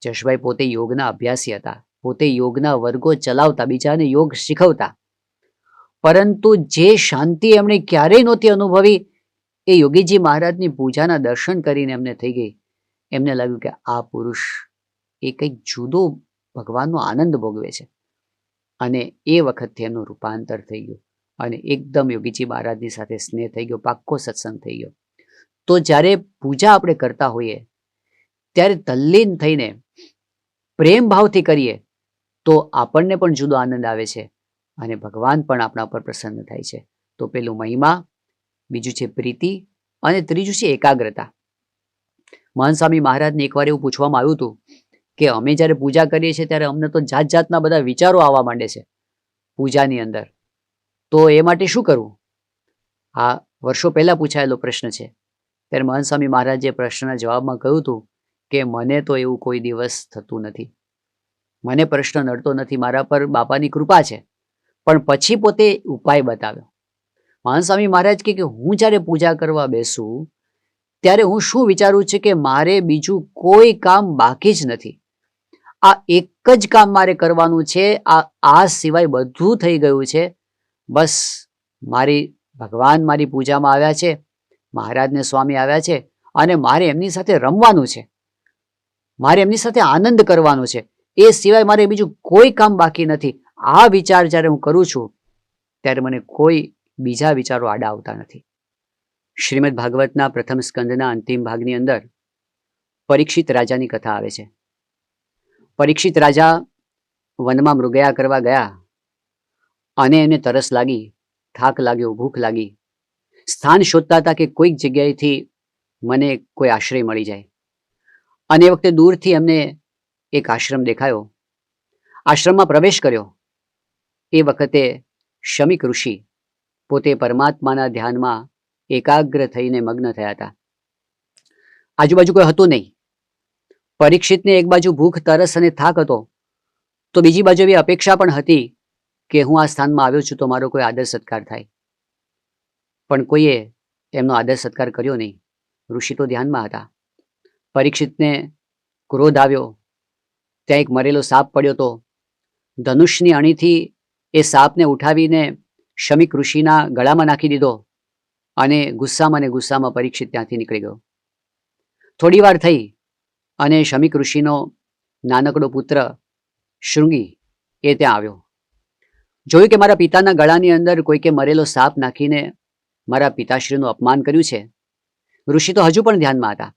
જશભાઈ પોતે યોગના અભ્યાસી હતા, પોતે યોગના વર્ગો ચલાવતા, બીજાને યોગ શીખવતા, પરંતુ જે શાંતિ એમણે ક્યારેય નહોતી અનુભવી એ યોગીજી મહારાજની પૂજાના દર્શન કરીને એમને થઈ ગઈ. એમને લાગ્યું કે આ પુરુષ એ કંઈક જુદો ભગવાનનો આનંદ ભોગવે છે. અને એ વખતથી એમનું રૂપાંતર થઈ ગયું અને એકદમ યોગીજી મહારાજની સાથે સ્નેહ થઈ ગયો, પાક્કો સત્સંગ થઈ ગયો. તો જ્યારે પૂજા આપણે કરતા હોઈએ ત્યારે તલ્લીન થઈને પ્રેમ ભાવથી કરીએ તો આપણને પણ જુદો આનંદ આવે છે અને ભગવાન પણ આપણા પર પ્રસન્ન થાય છે. તો પેલું મહિમા, બીજું છે પ્રીતિ અને ત્રીજું છે એકાગ્રતા. મહાન સ્વામી મહારાજને એકવાર એવું પૂછવામાં આવ્યું હતું કે અમે જ્યારે પૂજા કરીએ છીએ ત્યારે અમને તો જાત જાતના બધા વિચારો આવવા માંડે છે પૂજાની અંદર, તો એ માટે શું કરવું? આ વર્ષો પહેલા પૂછાયેલો પ્રશ્ન છે. ત્યારે મહંત સ્વામી મહારાજે પ્રશ્નના જવાબમાં કહ્યું હતું કે મને તો એવું કોઈ દિવસ થતું નથી, મને પ્રશ્ન નડતો નથી, મારા પર બાપાની કૃપા છે. પણ પછી પોતે ઉપાય બતાવ્યો. મહંત સ્વામી મહારાજ કે હું જ્યારે પૂજા કરવા બેસું ત્યારે હું શું વિચારું છું કે મારે બીજું કોઈ કામ બાકી જ નથી, આ એક જ કામ મારે કરવાનું છે, આ સિવાય બધું થઈ ગયું છે. બસ ભગવાન મારી પૂજામાં આવ્યા છે, મહારાજને સ્વામી આવ્યા છે અને મારે એમની સાથે રમવાનું છે, મારે એમની સાથે આનંદ કરવાનો છે, એ સિવાય મારે બીજું કોઈ કામ બાકી નથી. આ વિચાર જ્યારે હું કરું છું ત્યારે મને કોઈ બીજા વિચારો આડા આવતા નથી. શ્રીમદ ભાગવતના પ્રથમ સ્કંદના અંતિમ ભાગની અંદર પરીક્ષિત રાજાની કથા આવે છે. પરીક્ષિત રાજા વનમાં મૃગયા કરવા ગયા અને એને તરસ લાગી, થાક લાગ્યો, ભૂખ લાગી. સ્થાન શોધતા હતા કે કોઈક જગ્યાએથી મને કોઈ આશ્રય મળી જાય. અને એ વખતે દૂરથી એમને એક આશ્રમ દેખાયો. આશ્રમમાં પ્રવેશ કર્યો. એ વખતે શમીક ઋષિ પોતે પરમાત્માના ધ્યાનમાં એકાગ્ર થઈને મગ્ન થયા હતા. આજુબાજુ કોઈ હતું નહીં. પરીક્ષિતને એક બાજુ ભૂખ, તરસ અને થાક હતો, તો બીજી બાજુ એવી અપેક્ષા પણ હતી કે હું આ સ્થાનમાં આવ્યો છું તો મારો કોઈ આદર સત્કાર થાય. પણ કોઈએ એમનો આદર સત્કાર કર્યો નહીં. ઋષિ તો ધ્યાનમાં હતા. પરીક્ષિતને ક્રોધ આવ્યો. ત્યાં એક મરેલો સાપ પડ્યો હતો. ધનુષની અણીથી એ સાપને ઉઠાવીને શમીક ઋષિના ગળામાં નાખી દીધો અને ગુસ્સામાં પરીક્ષિત ત્યાંથી નીકળી ગયો. થોડી વાર થઈ અને શમીક ઋષિનો નાનકડો પુત્ર શૃંગી એ ત્યાં આવ્યો. જોયું કે મારા પિતાના ગળાની અંદર કોઈકે મરેલો સાપ નાખીને મારા પિતાશ્રીનું અપમાન કર્યું છે. ઋષિ તો હજુ પણ ધ્યાનમાં હતા,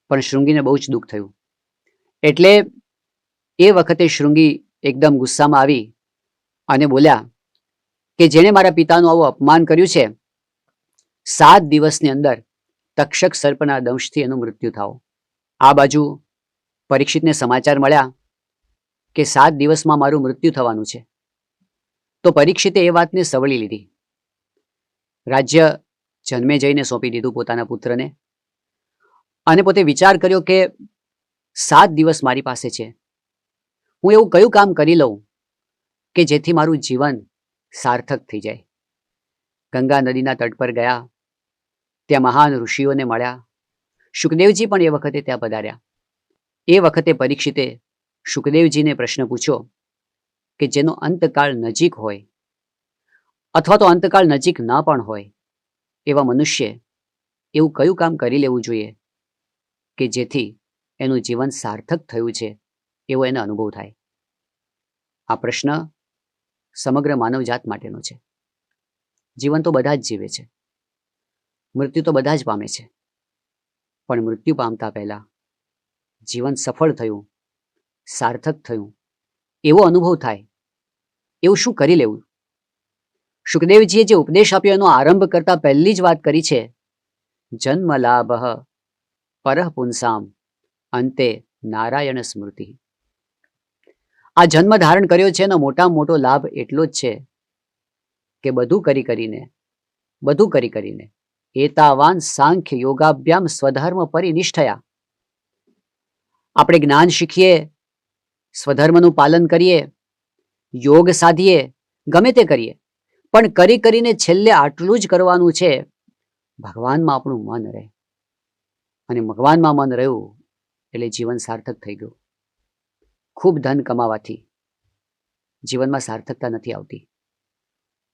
પણ શૃંગીને બહુ જ દુઃખ થયું. એટલે એ વખતે શૃંગી એકદમ ગુસ્સામાં આવી અને બોલ્યા કે જેણે મારા પિતાનું આવું અપમાન કર્યું છે, 7 દિવસની અંદર તક્ષક સર્પના દંશથી એનું મૃત્યુ થાવ. આ બાજુ પરીક્ષિતને સમાચાર મળ્યા કે 7 દિવસમાં મારું મૃત્યુ થવાનું છે. તો પરીક્ષિતે એ વાતને સવળી લીધી. રાજ્ય જન્મે જઈને સોંપી દીધું પોતાના પુત્રને અને પોતે વિચાર કર્યો કે 7 દિવસ મારી પાસે છે, હું એવું કયું કામ કરી લઉં કે જેથી મારું જીવન સાર્થક થઈ જાય. ગંગા નદીના તટ પર ગયા. ત્યાં મહાન ઋષિઓને મળ્યા. શુકદેવજી પણ એ વખતે ત્યાં પધાર્યા. એ વખતે પરીક્ષિતે શુકદેવજીને પ્રશ્ન પૂછ્યો કે જેનો અંતકાળ નજીક હોય અથવા તો અંતકાળ નજીક ન પણ હોય એવા મનુષ્ય એવું કયું કામ કરી લેવું જોઈએ કે જેથી એનું જીવન સાર્થક થયું છે એવો એને અનુભવ થાય. આ પ્રશ્ન સમગ્ર માનવજાત માટેનો છે. જીવન તો બધા જ જીવે છે, મૃત્યુ તો બધા જ પામે છે, પણ મૃત્યુ પામતા પહેલા જીવન સફળ થયું, સાર્થક થયું એવો અનુભવ થાય એવું શું કરી લેવું? શુકદેવજીએ જે ઉપદેશ આપ્યો એનો આરંભ કરતા પહેલી જ વાત કરી છે, જન્મ લાભ પરઃ પુંસામ અંતે નારાયણ સ્મૃતિ. આ જન્મ ધારણ કર્યો છે એનો મોટામાં મોટો લાભ એટલો જ છે કે બધું કરી કરીને એતાવાન સાંખ્ય યોગાભ્યામ સ્વધર્મ પરિનિષ્ઠયા. આપણે જ્ઞાન શીખીએ, સ્વધર્મનું પાલન કરીએ, યોગ સાધીએ, ગમે તે કરીએ, પણ કરીને છેલ્લે આટલું જ કરવાનું છે, ભગવાનમાં આપણું મન રહે. અને ભગવાનમાં મન રહ્યું એટલે જીવન સાર્થક થઈ ગયું. ખૂબ ધન કમાવાથી જીવનમાં સાર્થકતા નથી આવતી.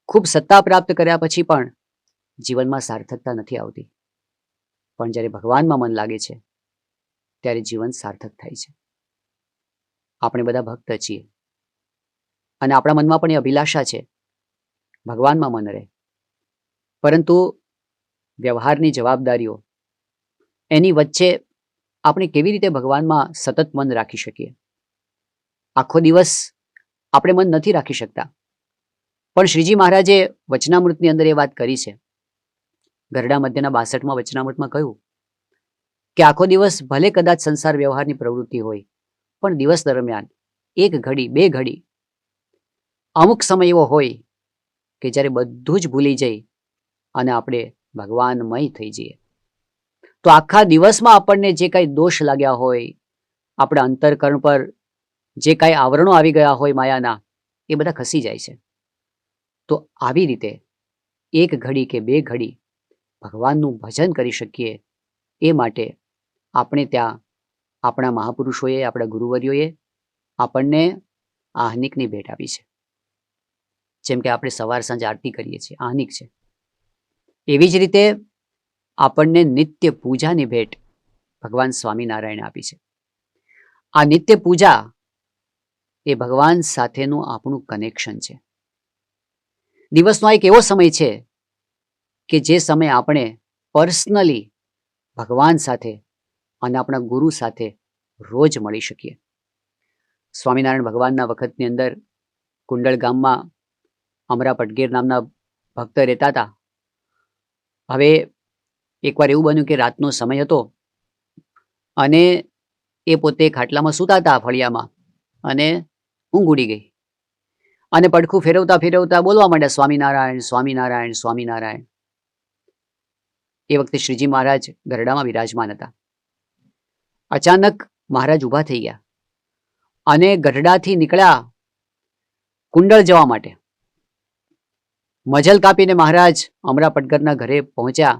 ખૂબ સત્તા પ્રાપ્ત કર્યા પછી પણ જીવનમાં સાર્થકતા નથી આવતી. પણ જ્યારે ભગવાનમાં મન લાગે છે ત્યારે જીવન સાર્થક થાય છે. આપણે બધા ભક્ત છીએ અને આપણા મનમાં પણ એ અભિલાષા છે ભગવાનમાં મન રહે. પરંતુ વ્યવહારની જવાબદારીઓ એની વચ્ચે આપણે કેવી રીતે ભગવાનમાં સતત મન રાખી શકીએ? આખો દિવસ આપણે મન નથી રાખી શકતા, પણ શ્રીજી મહારાજે વચનામૃતની અંદર એ વાત કરી છે. ગરડા મધ્યના 62માં વચનામૃતમાં કહ્યું કે આખો દિવસ ભલે કદાચ સંસાર વ્યવહારની પ્રવૃત્તિ હોય, પણ દિવસ દરમિયાન 1 ઘડી 2 ઘડી અમુક સમય એવો હોય કે જ્યારે બધું જ ભૂલી જઈ અને આપણે ભગવાનમય થઈ જઈએ. તો આખા દિવસમાં આપણને જે કાંઈ દોષ લાગ્યા હોય, આપણા અંતરકરણ પર જે કાંઈ આવરણો આવી ગયા હોય માયાના, એ બધા ખસી જાય છે. તો આવી રીતે એક ઘડી કે બે ઘડી ભગવાનનું ભજન કરી શકીએ એ માટે આપણે ત્યાં આપણા મહાપુરુષોએ, આપણા ગુરુવર્યોએ આપણને આહનિકની ભેટ આપી છે. જેમ કે આપણે સવાર સાંજ આરતી કરીએ છીએ, આહનિક છે. એવી જ રીતે આપણને નિત્ય પૂજાની ભેટ ભગવાન સ્વામિનારાયણે આપી છે. આ નિત્ય પૂજા એ ભગવાન સાથેનું આપણું કનેક્શન છે. દિવસનો એક એવો સમય છે કે જે સમય આપણે પર્સનલી ભગવાન સાથે અને આપણા ગુરુ સાથે રોજ મળી શકીએ. સ્વામિનારાયણ ભગવાનના વખતની અંદર કુંડળ ગામમાં અમરા પટગીર નામના ભક્ત રહેતા હતા. હવે એકવાર એવું બન્યું કે રાતનો સમય હતો અને એ પોતે ખાટલામાં સૂતા હતા ફળિયામાં અને ઊંઘ ઉડી ગઈ અને પડખું ફેરવતા ફેરવતા બોલવા માંડ્યા, સ્વામિનારાયણ સ્વામિનારાયણ સ્વામિનારાયણ. એ વખતે શ્રીજી મહારાજ ગરડામાં બિરાજમાન હતા. અચાનક મહારાજ ઊભા થઈ ગયા અને ગઢડાથી નીકળ્યા કુંડળ જવા માટે. મજલ કાપીને મહારાજ અમરા પટગરના ઘરે પહોંચ્યા.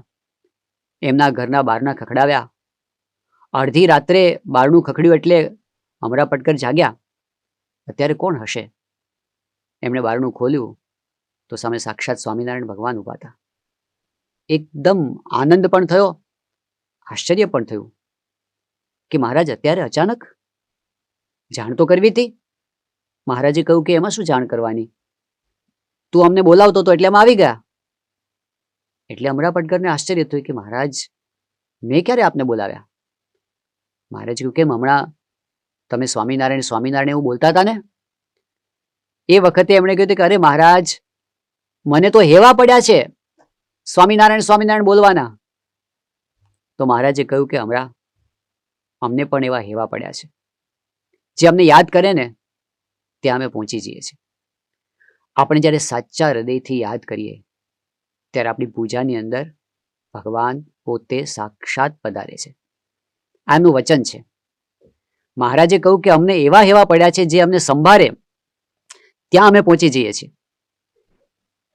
એમના ઘરના બારના ખખડાવ્યા. અડધી રાત્રે બારણું ખખડ્યું એટલે અમરા પટગર જાગ્યા. અત્યારે કોણ હશે? એમણે બારણું ખોલ્યું તો સામે સાક્ષાત સ્વામિનારાયણ ભગવાન ઊભા હતા. એકદમ આનંદ પણ થયો, આશ્ચર્ય પણ થયું કે મહારાજ અત્યારે અચાનક જાણ તો કરવી હતી. મહારાજે કહ્યું કે એમાં શું જાણ કરવાની, તું અમને બોલાવતો હતો એટલે અમે આવી ગયા. એટલે અમરા પટગરને આશ્ચર્ય થયું કે મહારાજ મેં ક્યારે આપને બોલાવ્યા? મહારાજ કહ્યું કેમ હમણાં તમે સ્વામિનારાયણ સ્વામિનારાયણ એવું બોલતા હતા ને? એ વખતે એમણે કહ્યું કે અરે મહારાજ મને તો હેવા પડ્યા છે સ્વામિનારાયણ સ્વામિનારાયણ બોલવાના. તો મહારાજે કહ્યું કે હમણાં અમને પણ એવા હેવા પડ્યા છે. જે અમને યાદ કરે ને ત્યાં અમે પહોંચી જઈએ છીએ. આપણે જ્યારે સાચા હૃદયથી યાદ કરીએ ત્યારે આપણી પૂજાની અંદર ભગવાન પોતે સાક્ષાત પધારે છે. આનું વચન છે. મહારાજે કહ્યું કે અમને એવા હેવા પડ્યા છે જે અમને સંભાળે ત્યાં અમે પહોંચી જઈએ છીએ.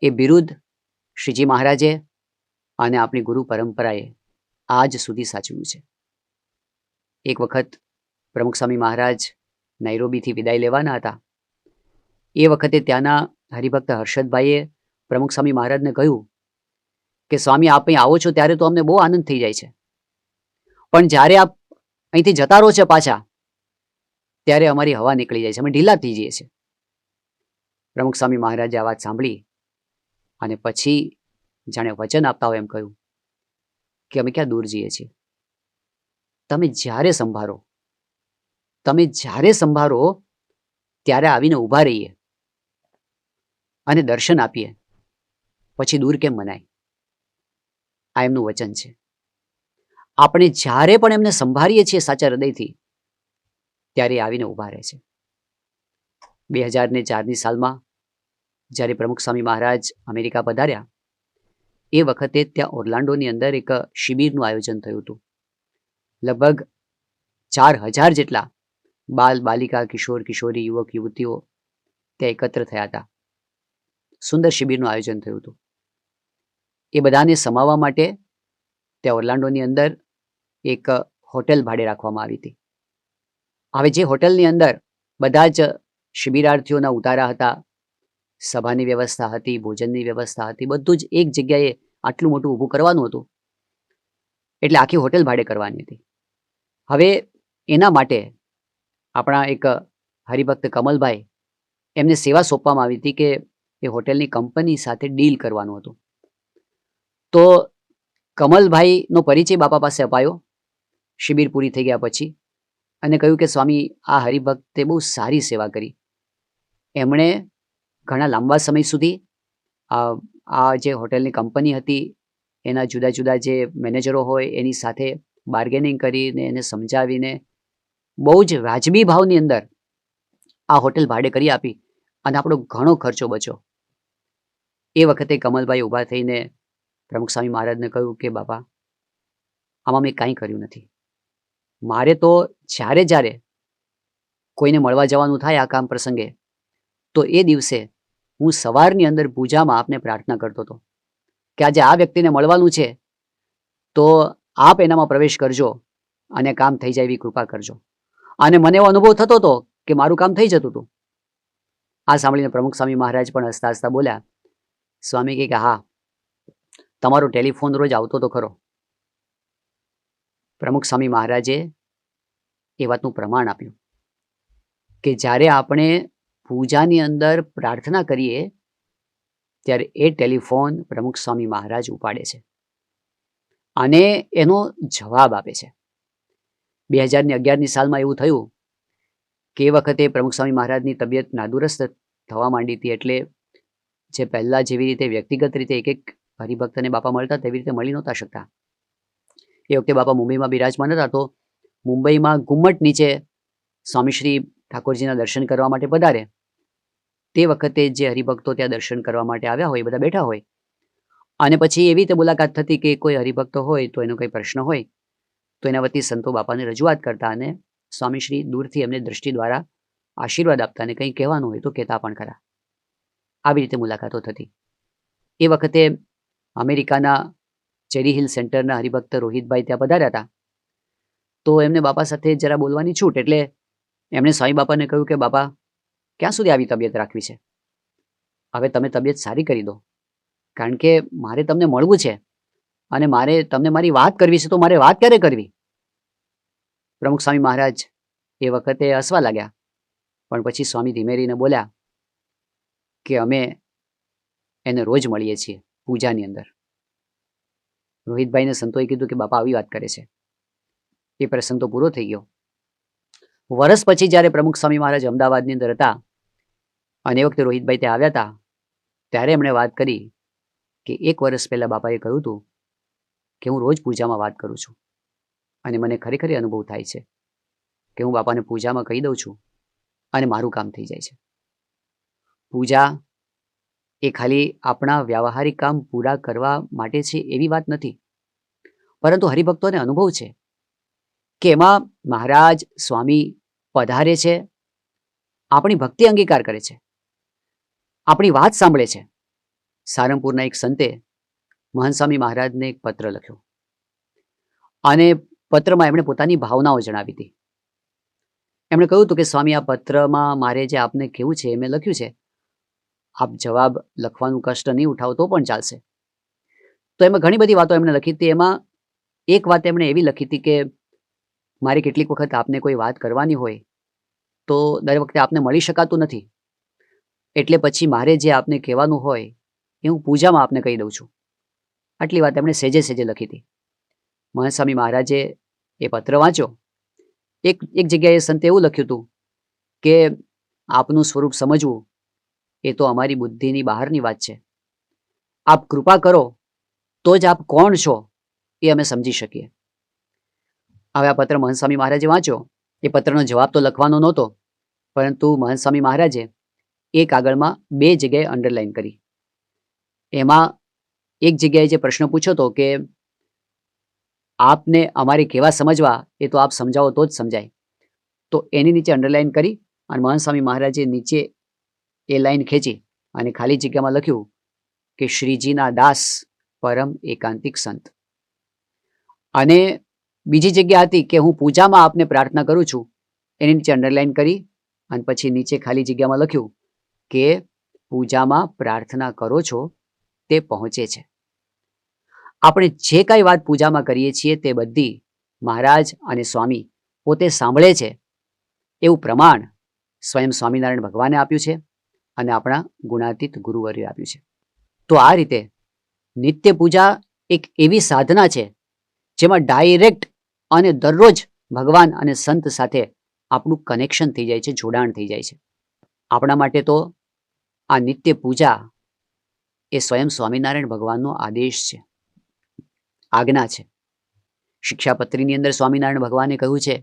એ બિરુદ શ્રીજી મહારાજે અને આપણી ગુરુ પરંપરાએ આજ સુધી સાચવ્યું છે. એક વખત પ્રમુખ સ્વામી મહારાજ નૈરોબીથી વિદાય લેવાના હતા. એ વખતે ત્યાંના હરિભક્ત હર્ષદભાઈએ પ્રમુખ સ્વામી મહારાજને કહ્યું કે સ્વામી આપ અહીં આવો છો ત્યારે તો અમને બહુ આનંદ થઈ જાય છે, પણ જ્યારે આપ અહીંથી જતા રહો છો પાછા ત્યારે અમારી હવા નીકળી જાય છે, અમે ઢીલા થઈ જઈએ છીએ. પ્રમુખ સ્વામી મહારાજે આ વાત સાંભળી અને પછી જાણે વચન આપતા હોય એમ કહ્યું કે અમે ક્યાં દૂર જઈએ છીએ, તમે જ્યારે સંભાળો ત્યારે આવીને ઊભા રહીએ અને દર્શન આપીએ, પછી દૂર કેમ મનાય? આ એમનું વચન છે. આપણે જ્યારે પણ એમને સંભાળીએ છીએ સાચા હૃદયથી ત્યારે આવીને ઊભા રહે છે. 2004ની સાલમાં જ્યારે પ્રમુખ સ્વામી મહારાજ અમેરિકા પધાર્યા એ વખતે ત્યાં ઓર્લાન્ડોની અંદર એક શિબિરનું આયોજન થયું હતું. લગભગ 4000 જેટલા બાલ બાલિકા, કિશોર કિશોરી, યુવક યુવતીઓ ત્યાં એકત્ર થયા હતા. સુંદર શિબિરનું આયોજન થયું હતું. એ બધાને સમાવવા માટે ત્યાં ઓર્લાન્ડોની અંદર એક હોટેલ ભાડે રાખવામાં આવી હતી. હવે જે હોટેલની અંદર બધા જ શિબિરાર્થીઓના ઉતારા હતા, સભાની વ્યવસ્થા હતી, ભોજનની વ્યવસ્થા હતી, બધું જ એક જગ્યાએ આટલું મોટું ઊભું કરવાનું હતું એટલે આખી હોટેલ ભાડે કરવાની હતી. હવે એના માટે આપણા એક હરિભક્ત કમલભાઈ એમને સેવા સોંપવામાં આવી હતી કે એ હોટેલની કંપની સાથે ડીલ કરવાનું હતું. તો કમલભાઈનો પરિચય બાપા પાસે અપાયો શિબિર પૂરી થઈ ગયા પછી અને કહ્યું કે સ્વામી આ હરિભક્તે બહુ સારી સેવા કરી. એમણે ઘણા લાંબા સમય સુધી આ જે હોટેલની કંપની હતી એના જુદા જુદા જે મેનેજરો હોય એની સાથે બાર્ગેનિંગ કરીને એને સમજાવીને બહુ જ વાજબી ભાવની અંદર આ હોટેલ ભાડે કરી આપી અને આપણો ઘણો ખર્ચો બચ્યો. એ વખતે કમલભાઈ ઊભા થઈને પ્રમુખ સ્વામી મહારાજને કહ્યું કે બાપા, આમાં મેં કાંઈ કર્યું નથી. મારે તો જ્યારે જ્યારે કોઈને મળવા જવાનું થાય આ કામ પ્રસંગે, તો એ દિવસે હું સવારની અંદર પૂજામાં આપને પ્રાર્થના કરતો હતો કે આજે આ વ્યક્તિને મળવાનું છે, તો આપ એનામાં પ્રવેશ કરજો અને કામ થઈ જાય એવી કૃપા કરજો. અને મને એવો અનુભવ થતો હતો કે મારું કામ થઈ જતું હતું. આ સાંભળીને પ્રમુખ સ્વામી મહારાજ પણ હસતા હસતા બોલ્યા. સ્વામી કહે કે હા, તમારો ટેલિફોન રોજ આવતો તો ખરો. પ્રમુખ સ્વામી મહારાજે એ વાતનું પ્રમાણ આપ્યું કે જ્યારે આપણે પૂજાની અંદર પ્રાર્થના કરીએ ત્યારે એ ટેલિફોન પ્રમુખ સ્વામી મહારાજ ઉપાડે છે અને એનો જવાબ આપે છે. 2011ની સાલમાં એવું થયું કે એ વખતે પ્રમુખ સ્વામી મહારાજની તબિયત નાદુરસ્ત થવા માંડી હતી. એટલે જે પહેલાં જેવી રીતે વ્યક્તિગત રીતે એક એક હરિભક્તને બાપા મળતા તેવી રીતે મળી નહોતા શકતા. એ વખતે બાપા મુંબઈમાં બિરાજમાન હતા, તો મુંબઈમાં ગુમ્મટ નીચે સ્વામીશ્રી ઠાકોરજીના દર્શન કરવા માટે પધારે. તે વખતે જે હરિભક્તો ત્યાં દર્શન કરવા માટે આવ્યા હોય, બધા બેઠા હોય, અને પછી એવી રીતે મુલાકાત થતી કે કોઈ હરિભક્તો હોય તો એનો કંઈ પ્રશ્ન હોય તો એના વતી સંતો બાપાને રજૂઆત કરતા અને સ્વામીશ્રી દૂરથી એમને દ્રષ્ટિ દ્વારા આશીર્વાદ આપતા અને કંઈ કહેવાનું હોય તો કહેતા પણ ખરા. આવી રીતે મુલાકાતો થતી. એ વખતે અમેરિકાના ચેરી હિલ સેન્ટરના હરિભક્ત રોહિતભાઈ ત્યાં પધાર્યા હતા. તો એમને બાપા સાથે જરા બોલવાની છૂટ, એટલે એમણે સ્વામી બાપાને કહ્યું કે બાપા, ક્યાં સુધી આવી તબિયત રાખવી છે? હવે તમે તબિયત સારી કરી દો, કારણ કે મારે તમને મળવું છે અને મારે તમને મારી વાત કરવી છે, તો મારે વાત ક્યારે કરવી? પ્રમુખ સ્વામી મહારાજ એ વખતે હસવા લાગ્યા, પણ પછી સ્વામી ધીમે રહીને બોલ્યા કે અમે એને રોજ મળીએ છીએ પૂજાની અંદર. રોહિતભાઈને સંતોએ કીધું કે બાપા આવી વાત કરે છે. એ પ્રસંગ તો પૂરો થઈ ગયો. વર્ષ પછી જ્યારે પ્રમુખ સ્વામી મહારાજ અમદાવાદની અંદર હતા અને એ વખતે રોહિતભાઈ ત્યાં આવ્યા હતા, ત્યારે એમણે વાત કરી કે 1 વર્ષ પહેલાં બાપાએ કહ્યું હતું કે હું રોજ પૂજામાં વાત કરું છું અને મને ખરેખર અનુભવ થાય છે કે હું બાપાને પૂજામાં કહી દઉં છું અને મારું કામ થઈ જાય છે. પૂજા એ ખાલી આપણા વ્યાવહારિક કામ પૂરા કરવા માટે છે એવી વાત નથી, પરંતુ હરિભક્તોને અનુભવ છે કે એમાં મહારાજ સ્વામી પધારે છે, આપણી ભક્તિ અંગીકાર કરે છે, આપણી વાત સાંભળે છે. સારંગપુરના એક સંતે મહંત સ્વામી મહારાજને એક પત્ર લખ્યો અને પત્રમાં એમણે પોતાની ભાવનાઓ જણાવી હતી. એમણે કહ્યું હતું કે સ્વામી, આ પત્રમાં મારે જે આપને કહેવું છે એ મેં લખ્યું છે, આપ જવાબ લખવાનું કષ્ટ નહીં ઉઠાવો તો પણ ચાલશે. તો એમાં ઘણી બધી વાતો એમણે લખી હતી. એમાં એક વાત એમણે એવી લખી હતી કે મારે કેટલીક વખત આપને કોઈ વાત કરવાની હોય તો દર વખતે આપને મળી શકાતું નથી, એટલે પછી મારે જે આપને કહેવાનું હોય એ હું પૂજામાં આપને કહી દઉં છું. આટલી વાત એમણે સહેજે સહેજે લખી હતી. મહંત સ્વામી મહારાજે એ પત્ર વાંચ્યો. એક જગ્યાએ સંતે એવું લખ્યું હતું કે આપનું સ્વરૂપ સમજવું એ તો અમારી બુદ્ધિની બહારની વાત છે. આપ કૃપા કરો તો જ આપ કોણ છો એ અમે સમજી શકીએ. હવે આ પત્ર મહંત સ્વામી મહારાજે વાંચ્યો. એ પત્રનો જવાબ તો લખવાનો નહોતો, પરંતુ મહંત સ્વામી મહારાજે એ કાગળમાં 2 જગ્યાએ અંડરલાઈન કરી. એમાં એક જગ્યાએ જે પ્રશ્ન પૂછ્યો હતો કે આપને અમારે કેવા સમજવા એ તો આપ સમજાવો તો જ સમજાય, તો એની નીચે અંડરલાઈન કરી અને મહંત સ્વામી મહારાજે નીચે એ લાઈન ખેંચી અને ખાલી જગ્યામાં લખ્યું કે શ્રીજીના દાસ પરમ એકાંતિક સંત. અને બીજી જગ્યા હતી કે હું પૂજામાં આપને પ્રાર્થના કરું છું, એની નીચે અંડરલાઈન કરી અને પછી નીચે ખાલી જગ્યામાં લખ્યું કે પૂજામાં પ્રાર્થના કરો છો તે પહોંચે છે. આપણે જે કાંઈ વાત પૂજામાં કરીએ છીએ તે બધી મહારાજ અને સ્વામી પોતે સાંભળે છે એવું પ્રમાણ સ્વયં સ્વામિનારાયણ ભગવાને આપ્યું છે અને આપણા ગુણાતીત ગુરુવર્યે આપ્યું છે. તો આ રીતે નિત્ય પૂજા એક એવી સાધના છે જેમાં ડાયરેક્ટ અને દરરોજ ભગવાન અને સંત સાથે આપણું કનેક્શન થઈ જાય છે, જોડાણ થઈ જાય છે. આપણા માટે તો આ નિત્ય પૂજા એ સ્વયં સ્વામિનારાયણ ભગવાનનો આદેશ છે, આજ્ઞા છે. શિક્ષાપત્રીની અંદર સ્વામિનારાયણ ભગવાને કહ્યું છે,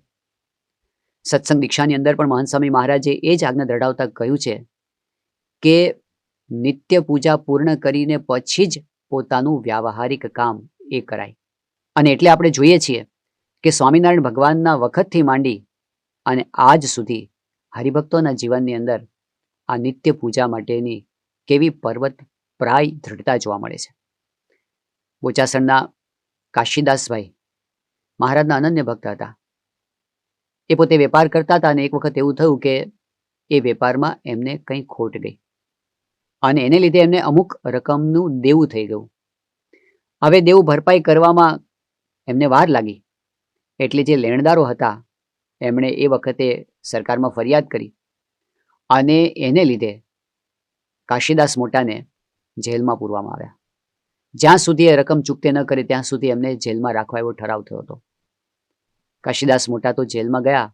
સત્સંગ દીક્ષાની અંદર પણ મહંત સ્વામી મહારાજે એ જ આજ્ઞા દૃઢાવતા કહ્યું છે કે નિત્ય પૂજા પૂર્ણ કરીને પછી જ પોતાનું વ્યાવહારિક કામ એ કરાય. અને એટલે આપણે જોઈએ છીએ કે સ્વામિનારાયણ ભગવાનના વખતથી માંડી અને આજ સુધી હરિભક્તોના જીવનની અંદર આ નિત્ય પૂજા માટેની કેવી પર્વત પ્રાય દૃઢતા જોવા મળે છે. બોચાસણના કાશીદાસભાઈ મહારાજના અનન્ય ભક્ત હતા. એ પોતે વેપાર કરતા હતા અને એક વખત એવું થયું કે એ વેપારમાં એમને કંઈ ખોટ ગઈ અને એને લીધે એમને અમુક રકમનું દેવું થઈ ગયું. હવે દેવું ભરપાઈ કરવામાં એમને વાર લાગી એટલે જે લેણદારો હતા એમણે એ વખતે સરકારમાં ફરિયાદ કરી અને એને લીધે કાશીદાસ મોટાને જેલમાં પૂરવામાં આવ્યા. જ્યાં સુધી એ રકમ ચૂકતે ન કરે ત્યાં સુધી એમને જેલમાં રાખવા એવો ઠરાવ થયો હતો. કાશીદાસ મોટા તો જેલમાં ગયા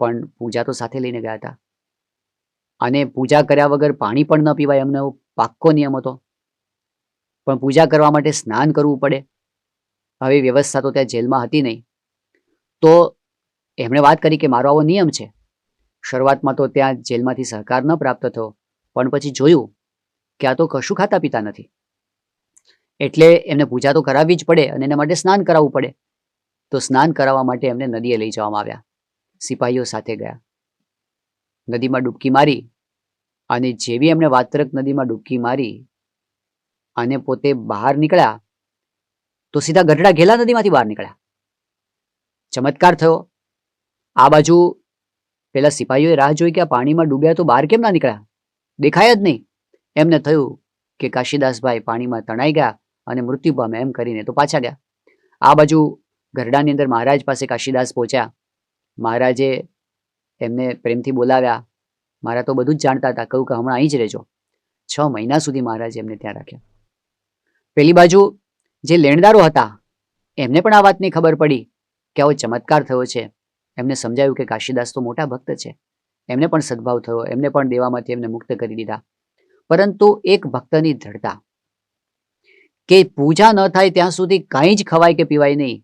પણ પૂજા તો સાથે લઈને ગયા હતા અને પૂજા કર્યા વગર પાણી પણ ન પીવાય એમનો પાક્કો નિયમ હતો. પણ પૂજા કરવા માટે સ્નાન કરવું પડે. હવે વ્યવસ્થા તો ત્યાં જેલમાં હતી નહીં તો એમણે વાત કરી કે મારો આવો નિયમ છે. શરૂઆતમાં તો ત્યાં જેલમાંથી સહકાર ન પ્રાપ્ત થયો પણ પછી જોયું કે આ તો કશું ખાતા પીતા નથી એટલે એમને પૂજા તો કરાવવી જ પડે અને એના માટે સ્નાન કરાવવું પડે. તો સ્નાન કરાવવા માટે એમને નદીએ લઈ જવામાં આવ્યા. સિપાહીઓ સાથે ગયા. નદીમાં ડૂબકી મારી અને જેવી એમણે વાત્રક નદીમાં ડૂબકી મારી અને પોતે બહાર નીકળ્યા તો સીધા ગઢડા ઘેલા નદીમાંથી બહાર નીકળ્યા. ચમત્કાર થયો. આ બાજુ પેલા સિપાહીઓએ રાહ જોઈ કે આ પાણીમાં ડૂબ્યા તો બહાર કેમ ના નીકળ્યા, દેખાયા જ નહીં. એમને થયું કે કાશીદાસભાઈ પાણીમાં તણાઈ ગયા અને મૃત્યુ પામ્યા એમ કરીને તો પાછા ગયા. આ બાજુ ગરડાની અંદર મહારાજ પાસે કાશીદાસ પહોંચ્યા. મહારાજે એમને પ્રેમથી બોલાવ્યા. મહારાજ તો બધું જ જાણતા હતા. કહ્યું કે હમણાં અહીં જ રહેજો. 6 મહિના સુધી મહારાજે એમને ત્યાં રાખ્યા. પેલી બાજુ જે લેણદારો હતા એમને પણ આ વાતની ખબર પડી કે આવો ચમત્કાર થયો છે. એમને સમજાયું કે કાશીદાસ તો મોટા ભક્ત છે. એમને પણ સદભાવ થયો. એમને પણ દેવામાંથી એમને મુક્ત કરી દીધા. પરંતુ એક ભક્તની દ્રઢતા કે પૂજા ન થાય ત્યાં સુધી કાંઈ જ ખવાય કે પીવાય નહીં,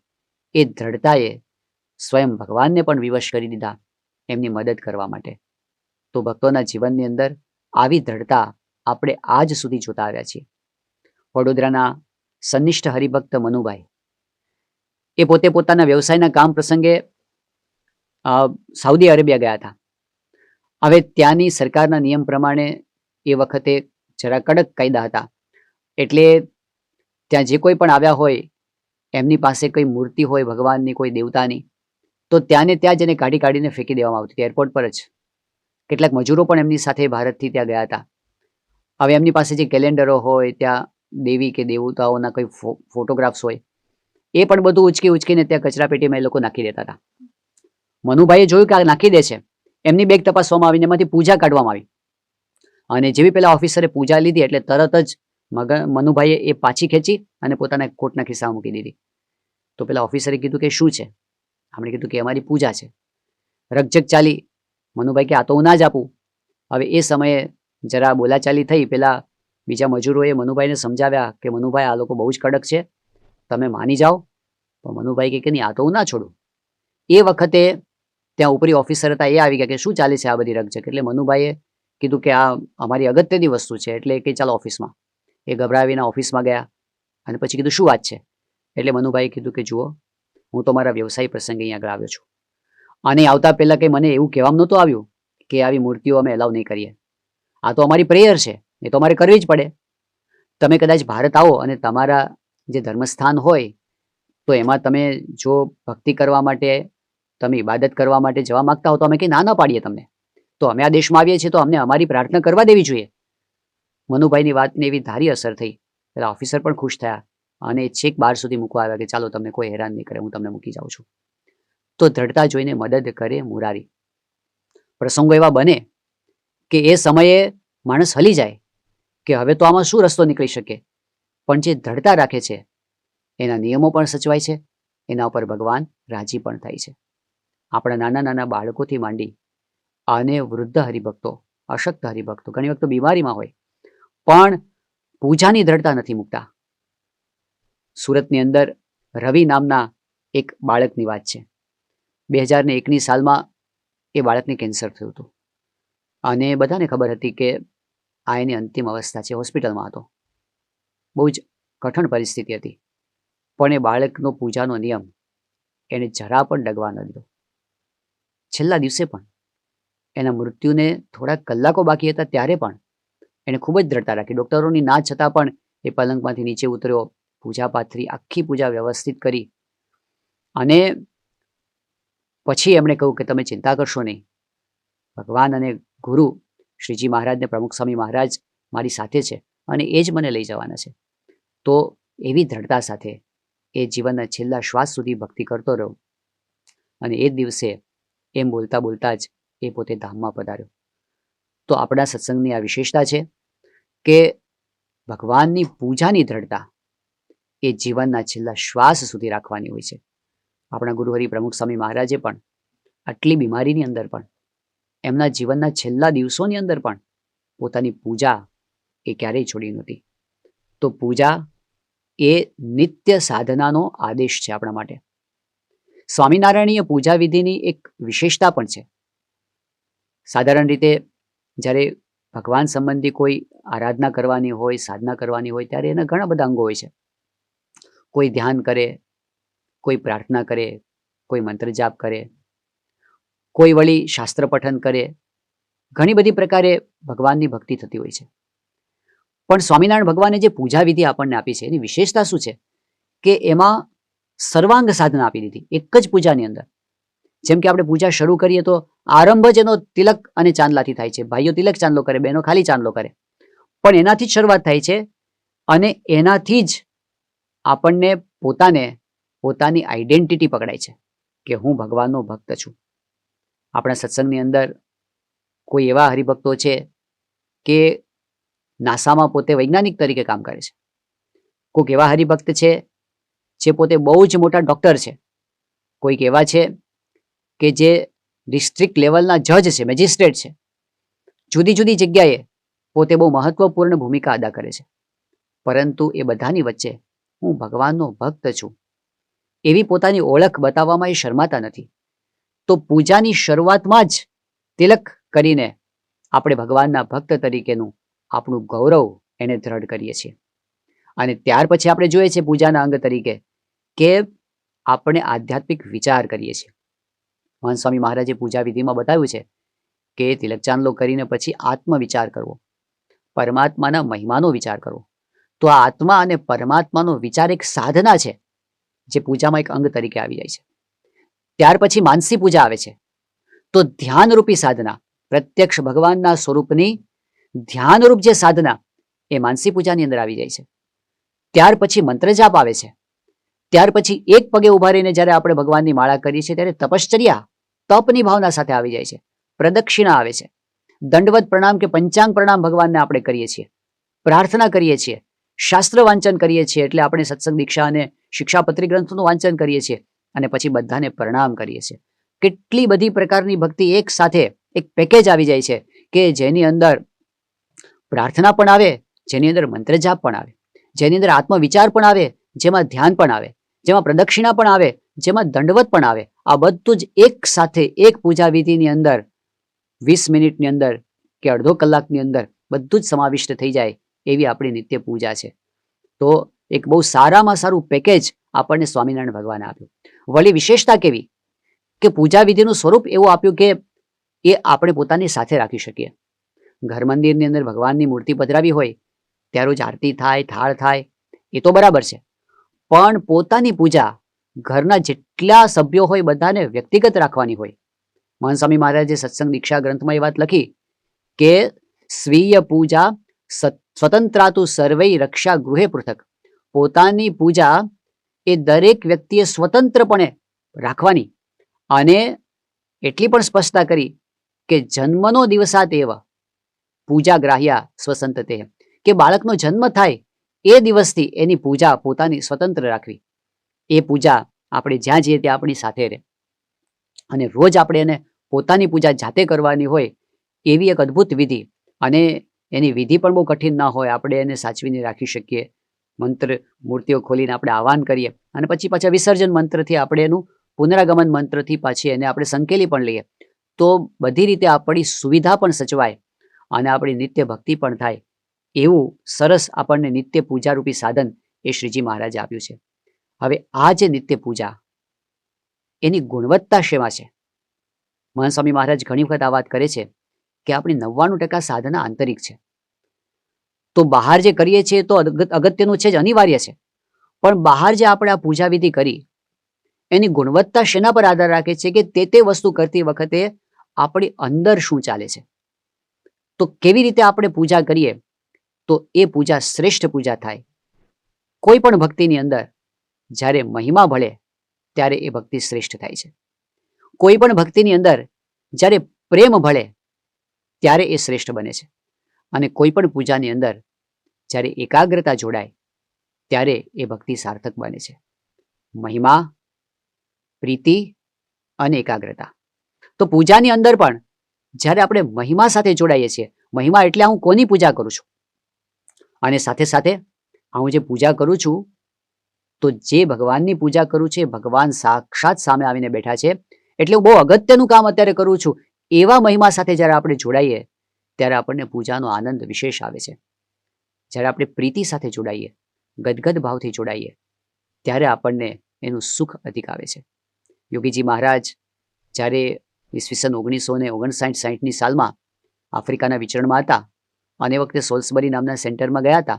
એ દ્રઢતાએ સ્વયં ભગવાનને પણ વિવશ કરી દીધા એમની મદદ કરવા માટે. તો ભક્તોના જીવનની અંદર આવી દ્રઢતા આપણે આજ સુધી જોતા આવ્યા છીએ. વડોદરાના સન્નિષ્ઠ હરિભક્ત મનુભાઈ એ પોતે પોતાના વ્યવસાયના કામ પ્રસંગે સાઉદી અરેબિયા ગયા હતા. હવે ત્યાંની સરકારના નિયમ પ્રમાણે એ વખતે જરા કડક કાયદા હતા એટલે ત્યાં જે કોઈ પણ આવ્યા હોય એમની પાસે કોઈ મૂર્તિ હોય ભગવાનની, કોઈ દેવતાની, તો ત્યાંને ત્યાં જ એને કાઢીને ફેંકી દેવામાં આવતી હતી એરપોર્ટ પર જ. કેટલાક મજૂરો પણ એમની સાથે ભારતથી ત્યાં ગયા હતા. હવે એમની પાસે જે કેલેન્ડરો હોય, ત્યાં દેવી કે દેવતાઓના કોઈ ફોટોગ્રાફ્સ હોય, એ પણ બધું ઉચકીને ત્યાં કચરાપેટીમાં એ લોકો નાખી દેતા હતા. મનુભાઈએ જોયું કે આ નાખી દે છે. એમની બેગ તપાસવામાં આવીને એમાંથી પૂજા કાઢવામાં આવી અને જેવી પેલા ઓફિસરે પૂજા લીધી એટલે તરત જ મનુભાઈએ એ પાછી ખેંચી અને પોતાના કોટના ખિસ્સામાં મૂકી દીધી. તો પેલા ઓફિસરે કીધું કે શું છે? આપણે કીધું કે અમારી પૂજા છે. રકઝક ચાલી. મનુભાઈ કે આ તો હું ના જ આપું. હવે એ સમયે જરા બોલાચાલી થઈ. પેલા બીજા મજૂરોએ મનુભાઈને સમજાવ્યા કે મનુભાઈ આ લોકો બહુ જ કડક છે, તમે માની જાઓ. પણ મનુભાઈ કે નહીં, આ તો હું ના છોડું. એ વખતે ત્યાં ઉપરી ઓફિસર હતા એ આવી ગયા કે શું ચાલે છે આ બધી રકઝક? એટલે મનુભાઈએ કીધું કે આ અમારી અગત્યની વસ્તુ છે એટલે કે ચાલો ઓફિસમાં. એ ગભરાવીને ઓફિસમાં ગયા અને પછી કીધું શું વાત છે? એટલે મનુભાઈએ કીધું કે જુઓ, હું તો મારા વ્યવસાય પ્રસંગે અહીં આગળ આવ્યો છું અને આવતા પહેલાં કંઈ મને એવું કહેવામાં નહોતું આવ્યું કે આવી મૂર્તિઓ અમે એલાવ નહીં કરીએ. આ તો અમારી પ્રેયર છે, એ તો અમારે કરવી જ પડે. તમે કદાચ ભારત આવો અને તમારા જે ધર્મસ્થાન હોય તો એમાં તમે જો ભક્તિ કરવા માટે, તમે ઇબાદત કરવા માટે જવા માગતા હો તો અમે કંઈ ના પાડીએ તમને. તો અમે આ દેશમાં આવીએ છીએ તો અમને અમારી પ્રાર્થના કરવા દેવી જોઈએ. મનુભાઈની વાતને એવી ધારી અસર થઈ. પેલા ઓફિસર પણ ખુશ થયા અને છેક બહાર સુધી મૂકવા આવ્યા કે ચાલો તમને કોઈ હેરાન નહીં કરે, હું તમને મૂકી જાઉં છું. તો દ્રઢતા જોઈને મદદ કરે મુરારી. પ્રસંગો એવા બને કે એ સમયે માણસ હલી જાય કે હવે તો આમાં શું રસ્તો નીકળી શકે, પણ જે દ્રઢતા રાખે છે એના નિયમો પણ સચવાય છે, એના ઉપર ભગવાન રાજી પણ થાય છે. આપણા નાના નાના બાળકોથી માંડી અને વૃદ્ધ હરિભક્તો, અશક્ત હરિભક્તો ઘણી વખત બીમારીમાં હોય પણ પૂજાની દ્રઢતા નથી મૂકતા. સુરતની અંદર રવિ નામના એક બાળકની વાત છે. 2001ની સાલમાં એ બાળકને કેન્સર થયું હતું અને બધાને ખબર હતી કે આ એની અંતિમ અવસ્થા છે. હોસ્પિટલમાં હતો, બહુ જ કઠણ પરિસ્થિતિ હતી, પણ એ બાળકનો પૂજાનો નિયમ એને જરા પણ ડગવા ન દીધો. છેલ્લા દિવસે પણ એના મૃત્યુને થોડા કલાકો બાકી હતા ત્યારે પણ એને ખૂબ જ દ્રઢતા રાખી. ડૉક્ટરોની ના છતાં પણ એ પલંગમાંથી નીચે ઉતર્યો, પૂજા પાથરી, આખી પૂજા વ્યવસ્થિત કરી, અને પછી એમણે કહ્યું કે તમે ચિંતા કરશો નહીં, ભગવાન અને ગુરુ શ્રીજી મહારાજ ને પ્રમુખ સ્વામી મહારાજ મારી સાથે છે અને એ જ મને લઈ જવાના છે. તો એવી દ્રઢતા સાથે એ જીવનના છેલ્લા શ્વાસ સુધી ભક્તિ કરતો રહ્યો, અને એ જ દિવસે એમ બોલતા બોલતા જ એ પોતે ધામમાં પધાર્યો. તો આપણા સત્સંગની આ વિશેષતા છે કે ભગવાનની પૂજાની દ્રઢતા એ જીવનના છેલ્લા શ્વાસ સુધી રાખવાની હોય છે. આપણા ગુરુહરિ પ્રમુખ સ્વામી મહારાજે પણ આટલી બીમારીની અંદર પણ, એમના જીવનના છેલ્લા દિવસોની અંદર પણ પોતાની પૂજા એ ક્યારેય છોડી નહોતી. તો પૂજા એ નિત્ય સાધનાનો આદેશ છે આપણા માટે. સ્વામિનારાયણીય પૂજા વિધિની એક વિશેષતા પણ છે. સાધારણ રીતે જ્યારે ભગવાન સંબંધી કોઈ આરાધના કરવાની હોય, સાધના કરવાની હોય, ત્યારે એના ઘણા બધા અંગો હોય છે. કોઈ ધ્યાન કરે, કોઈ પ્રાર્થના કરે, કોઈ મંત્ર જાપ કરે, કોઈ વળી શાસ્ત્ર પઠન કરે, ઘણી બધી પ્રકારે ભગવાનની ભક્તિ થતી હોય છે. પણ સ્વામિનારાયણ ભગવાને જે પૂજા વિધિ આપણને આપી છે એની વિશેષતા શું છે કે એમાં સર્વાંગ સાધના આપી દીધી એક જ પૂજાની અંદર. જેમ કે આપણે પૂજા શરૂ કરીએ તો આરંભ જ એનો તિલક અને ચાંદલાથી થાય છે. ભાઈઓ તિલક ચાંદલો કરે, બહેનો ખાલી ચાંદલો કરે, પણ એનાથી જ શરૂઆત થાય છે, અને એનાથી જ આપણને પોતાની આઈડેન્ટિટી પકડાય છે કે હું ભગવાનનો ભક્ત છું. આપણા સત્સંગની અંદર કોઈ એવા હરિભક્તો છે કે નાસામાં પોતે વૈજ્ઞાનિક તરીકે કામ કરે છે. કોઈક એવા હરિભક્ત છે જે પોતે બહુ જ મોટા ડૉક્ટર છે. કોઈક એવા છે કે જે ડિસ્ટ્રિક્ટ લેવલના જજ છે, મેજિસ્ટ્રેટ છે. જુદી જુદી જગ્યાએ પોતે બહુ મહત્વપૂર્ણ ભૂમિકા અદા કરે છે. પરંતુ એ બધાની વચ્ચે હું ભગવાનનો ભક્ત છું એવી પોતાની ઓળખ બતાવવામાં એ શરમાતા નથી. તો પૂજાની શરૂઆતમાં જ તિલક કરીને આપણે ભગવાનના ભક્ત તરીકેનું આપણું ગૌરવ એને દ્રઢ કરીએ છીએ. અને ત્યાર પછી આપણે જોઈએ છીએ પૂજાના અંગ તરીકે કે આપણે આધ્યાત્મિક વિચાર કરીએ છીએ. મહંત સ્વામી મહારાજે પૂજા વિધિમાં બતાવ્યું છે કે તિલક ચાંદલો કરીને પછી આત્મવિચાર કરવો, પરમાત્માના મહિમાનો વિચાર કરવો. તો આ આત્મા અને પરમાત્માનો વિચાર એક સાધના છે જે પૂજામાં એક અંગ તરીકે આવી જાય છે. ત્યાર પછી માનસી પૂજા આવે છે. તો ધ્યાનરૂપી સાધના, પ્રત્યક્ષ ભગવાનના સ્વરૂપની ધ્યાનરૂપ જે સાધના એ માનસી પૂજાની અંદર આવી જાય છે. ત્યાર પછી મંત્ર જાપ આવે છે. ત્યાર પછી એક પગે ઉભા રહીને જ્યારે આપણે ભગવાનની માળા કરીએ છીએ ત્યારે તપશ્ચર્યા, તપની ભાવના સાથે આવી જાય છે. પ્રદક્ષિણા આવે છે. દંડવત પ્રણામ કે પંચાંગ પ્રણામ ભગવાનને આપણે કરીએ છીએ. પ્રાર્થના કરીએ છીએ, શાસ્ત્ર વાંચન કરીએ છીએ, એટલે આપણે સત્સંગ દીક્ષા અને શિક્ષાપત્રી ગ્રંથોનું વાંચન કરીએ છીએ, અને પછી બધાને પ્રણામ કરીએ છીએ. કેટલી બધી પ્રકારની ભક્તિ એક સાથે એક પેકેજ આવી જાય છે કે જેની અંદર પ્રાર્થના પણ આવે, જેની અંદર મંત્ર જાપ પણ આવે, જેની અંદર આત્મવિચાર પણ આવે, જેમાં ધ્યાન પણ આવે, જેમાં પ્રદક્ષિણા પણ આવે, જેમાં દંડવત પણ આવે. આ બધું જ એક સાથે એક પૂજા વિધિની અંદર 20 મિનિટની અંદર કે અડધો કલાકની અંદર બધું જ સમાવિષ્ટ થઈ જાય એવી આપણી નિત્ય પૂજા છે. તો એક બહુ સારામાં સારું પેકેજ આપણને સ્વામિનારાયણ ભગવાને આપ્યું. વળી વિશેષતા કેવી કે પૂજા વિધિનું સ્વરૂપ એવું આપ્યું કે એ આપણે પોતાની સાથે રાખી શકીએ. ઘર મંદિરની અંદર ભગવાનની મૂર્તિ પધરાવી હોય ત્યારે જ આરતી થાય, થાળ થાય, એ તો બરાબર છે, પણ પોતાની પૂજા ઘરના જેટલા સભ્યો હોય બધાને વ્યક્તિગત રાખવાની હોય. મહંત સ્વામી મહારાજે સત્સંગ દીક્ષા ગ્રંથમાં એ વાત લખી કે સ્વીય પૂજા સ્વતંત્રાતુ સર્વૈ રક્ષા ગૃહે પૃથક. પોતાની પૂજા એ દરેક વ્યક્તિએ સ્વતંત્રપણે રાખવાની, અને એટલી પણ સ્પષ્ટતા કરી કે જન્મનો દિવસાત એવ પૂજા ગ્રાહ્યા સ્વસંતતે, કે બાળકનો જન્મ થાય એ દિવસથી એની પૂજા પોતાની સ્વતંત્ર રાખવી. એ પૂજા આપણે જ્યાં જઈએ ત્યાં આપણી સાથે રહે, અને રોજ આપણે એને પોતાની પૂજા જાતે કરવાની હોય એવી એક અદ્ભુત વિધિ. અને એની વિધિ પણ બહુ કઠિન ના હોય, આપણે એને સાચવીને રાખી શકીએ. મંત્ર મૂર્તિઓ ખોલીને આપણે આહવાન કરીએ, અને પછી પાછા વિસર્જન મંત્રથી આપણે એનું પુનરાગમન મંત્રથી પાછી એને આપણે સંકેલી પણ લઈએ. તો બધી રીતે આપણી સુવિધા પણ સચવાય અને આપણી નિત્ય ભક્તિ પણ થાય એવું સરસ આપણને નિત્ય પૂજારૂપી સાધન એ શ્રીજી મહારાજે આપ્યું છે. હવે આ જે નિત્ય પૂજા એની ગુણવત્તા શેમાં છે? મહંત સ્વામી મહારાજ ઘણી વખત આ વાત કરે છે કે આપણી 99% સાધના આંતરિક છે. તો બહાર જે કરીએ છીએ તો અગત્યનું છે જ, અનિવાર્ય છે, પણ બહાર જે આપણે આ પૂજા વિધિ કરી એની ગુણવત્તા શેના પર આધાર રાખે છે કે તે વસ્તુ કરતી વખતે આપણી અંદર શું ચાલે છે. તો કેવી રીતે આપણે પૂજા કરીએ તો એ પૂજા શ્રેષ્ઠ પૂજા થાય. કોઈ પણ ભક્તિની અંદર જ્યારે મહિમા ભળે ત્યારે એ ભક્તિ શ્રેષ્ઠ થાય છે. કોઈ પણ ભક્તિની અંદર જ્યારે પ્રેમ ભળે ત્યારે એ શ્રેષ્ઠ બને છે. અને કોઈ પણ પૂજાની અંદર જ્યારે એકાગ્રતા જોડાય ત્યારે એ ભક્તિ સાર્થક બને છે. મહિમા, પ્રીતિ અને એકાગ્રતા. તો પૂજાની અંદર પણ જ્યારે આપણે મહિમા સાથે જોડાઈએ છીએ, મહિમા એટલે હું કોની પૂજા કરું છું, અને સાથે સાથે હું જે પૂજા કરું છું તો જે ભગવાનની પૂજા કરું છું એ ભગવાન સાક્ષાત સામે આવીને બેઠા છે, એટલે હું બહુ અગત્યનું કામ અત્યારે કરું છું, એવા મહિમા સાથે જ્યારે આપણે જોડાઈએ ત્યારે આપણને પૂજાનો આનંદ વિશેષ આવે છે. જ્યારે આપણે પ્રીતિ સાથે જોડાઈએ, ગદગદ ભાવથી જોડાઈએ ત્યારે આપણને એનું સુખ અધિક આવે છે. યોગીજી મહારાજ જ્યારે ઈસવીસન 1959-60ની સાલમાં આફ્રિકાના વિચરણમાં હતા અને એ વખતે સોલ્સબરી નામના સેન્ટરમાં ગયા હતા,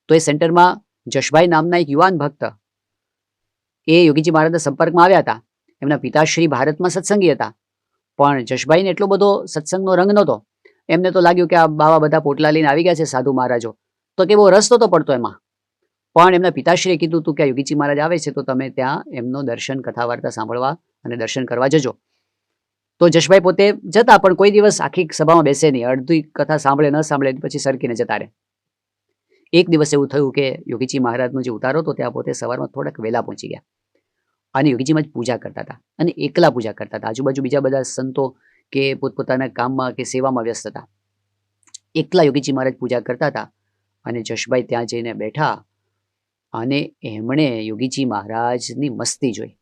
તો એ સેન્ટરમાં જશભાઈ નામના એક યુવાન ભક્ત એ યોગીજી મહારાજના સંપર્કમાં આવ્યા હતા. એમના પિતાશ્રી ભારતમાં સત્સંગી હતા, પણ જશભાઈને એટલો બધો સત્સંગનો રંગ નહોતો. એમને તો લાગ્યું કે આ બાવા બધા પોટલા લઈને આવી ગયા છે સાધુ મહારાજો, તો કે બહુ રસ નહોતો પડતો એમાં. પણ એમના પિતાશ્રીએ કીધું હતું કે યોગીજી મહારાજ આવે છે તો તમે ત્યાં એમનો દર્શન, કથા વાર્તા સાંભળવા અને દર્શન કરવા જજો. તો જશભાઈ પોતે જતા, પણ કોઈ દિવસ આખી સભામાં બેસે નહીં, અડધી કથા સાંભળે ન સાંભળે પછી સરકીને જતા રહે. એક દિવસ એવું થયું કે યોગીજી મહારાજનો જે ઉતારો હતો ત્યાં પોતે સવારમાં થોડાક વહેલા પહોંચી ગયા અને યોગીજી મહારાજ પૂજા કરતા હતા અને એકલા પૂજા કરતા હતા. આજુબાજુ બીજા બધા સંતો કે પોતપોતાના કામમાં કે સેવામાં વ્યસ્ત હતા. એકલા યોગીજી મહારાજ પૂજા કરતા હતા અને જશભાઈ ત્યાં જઈને બેઠા અને એમણે યોગીજી મહારાજની મસ્તી જોઈ,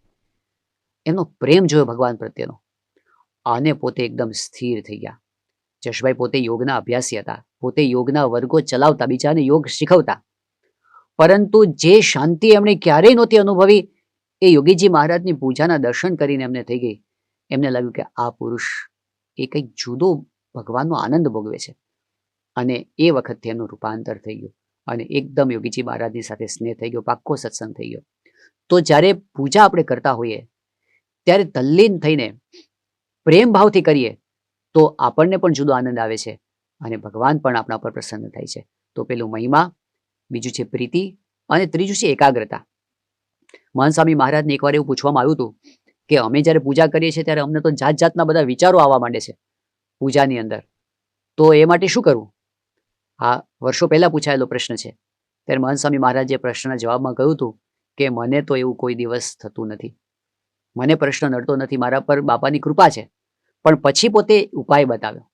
એમનો પ્રેમ જોયો ભગવાન પ્રત્યેનો, અને પોતે એકદમ સ્થિર થઈ ગયા. જશભાઈ પોતે યોગના અભ્યાસી હતા, પોતે યોગના વર્ગો ચલાવતા, બીજાને યોગ શીખવતા, પરંતુ જે શાંતિ એમણે ક્યારેય નહોતી અનુભવી એ યોગીજી મહારાજની પૂજાના દર્શન કરીને એમને થઈ ગઈ. એમને લાગ્યું કે આ પુરુષ એ કંઈક જુદો ભગવાનનો આનંદ ભોગવે છે, અને એ વખતથી એમનું રૂપાંતર થઈ ગયું અને એકદમ યોગીજી મહારાજની સાથે સ્નેહ થઈ ગયો, પાક્કો સત્સંગ થઈ ગયો. તો જ્યારે પૂજા આપણે કરતા હોઈએ ત્યારે તલ્લીન થઈને પ્રેમ ભાવથી કરીએ તો આપણને પણ જુદો આનંદ આવે છે અને ભગવાન પણ આપણા પર પ્રસન્ન થાય છે. તો પેલું મહિમા, બીજું છે પ્રીતિ, અને ત્રીજું છે એકાગ્રતા. મહંત સ્વામી મહારાજને એકવાર એવું પૂછવામાં આવ્યું હતું કે અમે જ્યારે પૂજા કરીએ છીએ ત્યારે અમને તો જાત જાતના બધા વિચારો આવવા માંડે છે પૂજાની અંદર, તો એ માટે શું કરવું? આ વર્ષો પહેલા પૂછાયેલો પ્રશ્ન છે. ત્યારે મહંત સ્વામી મહારાજે પ્રશ્નના જવાબમાં કહ્યું હતું કે મને તો એવું કોઈ દિવસ થતું નથી, મને પ્રશ્ન નડતો નથી, મારા પર બાપાની કૃપા છે. પણ પછી પોતે ઉપાય બતાવ્યો.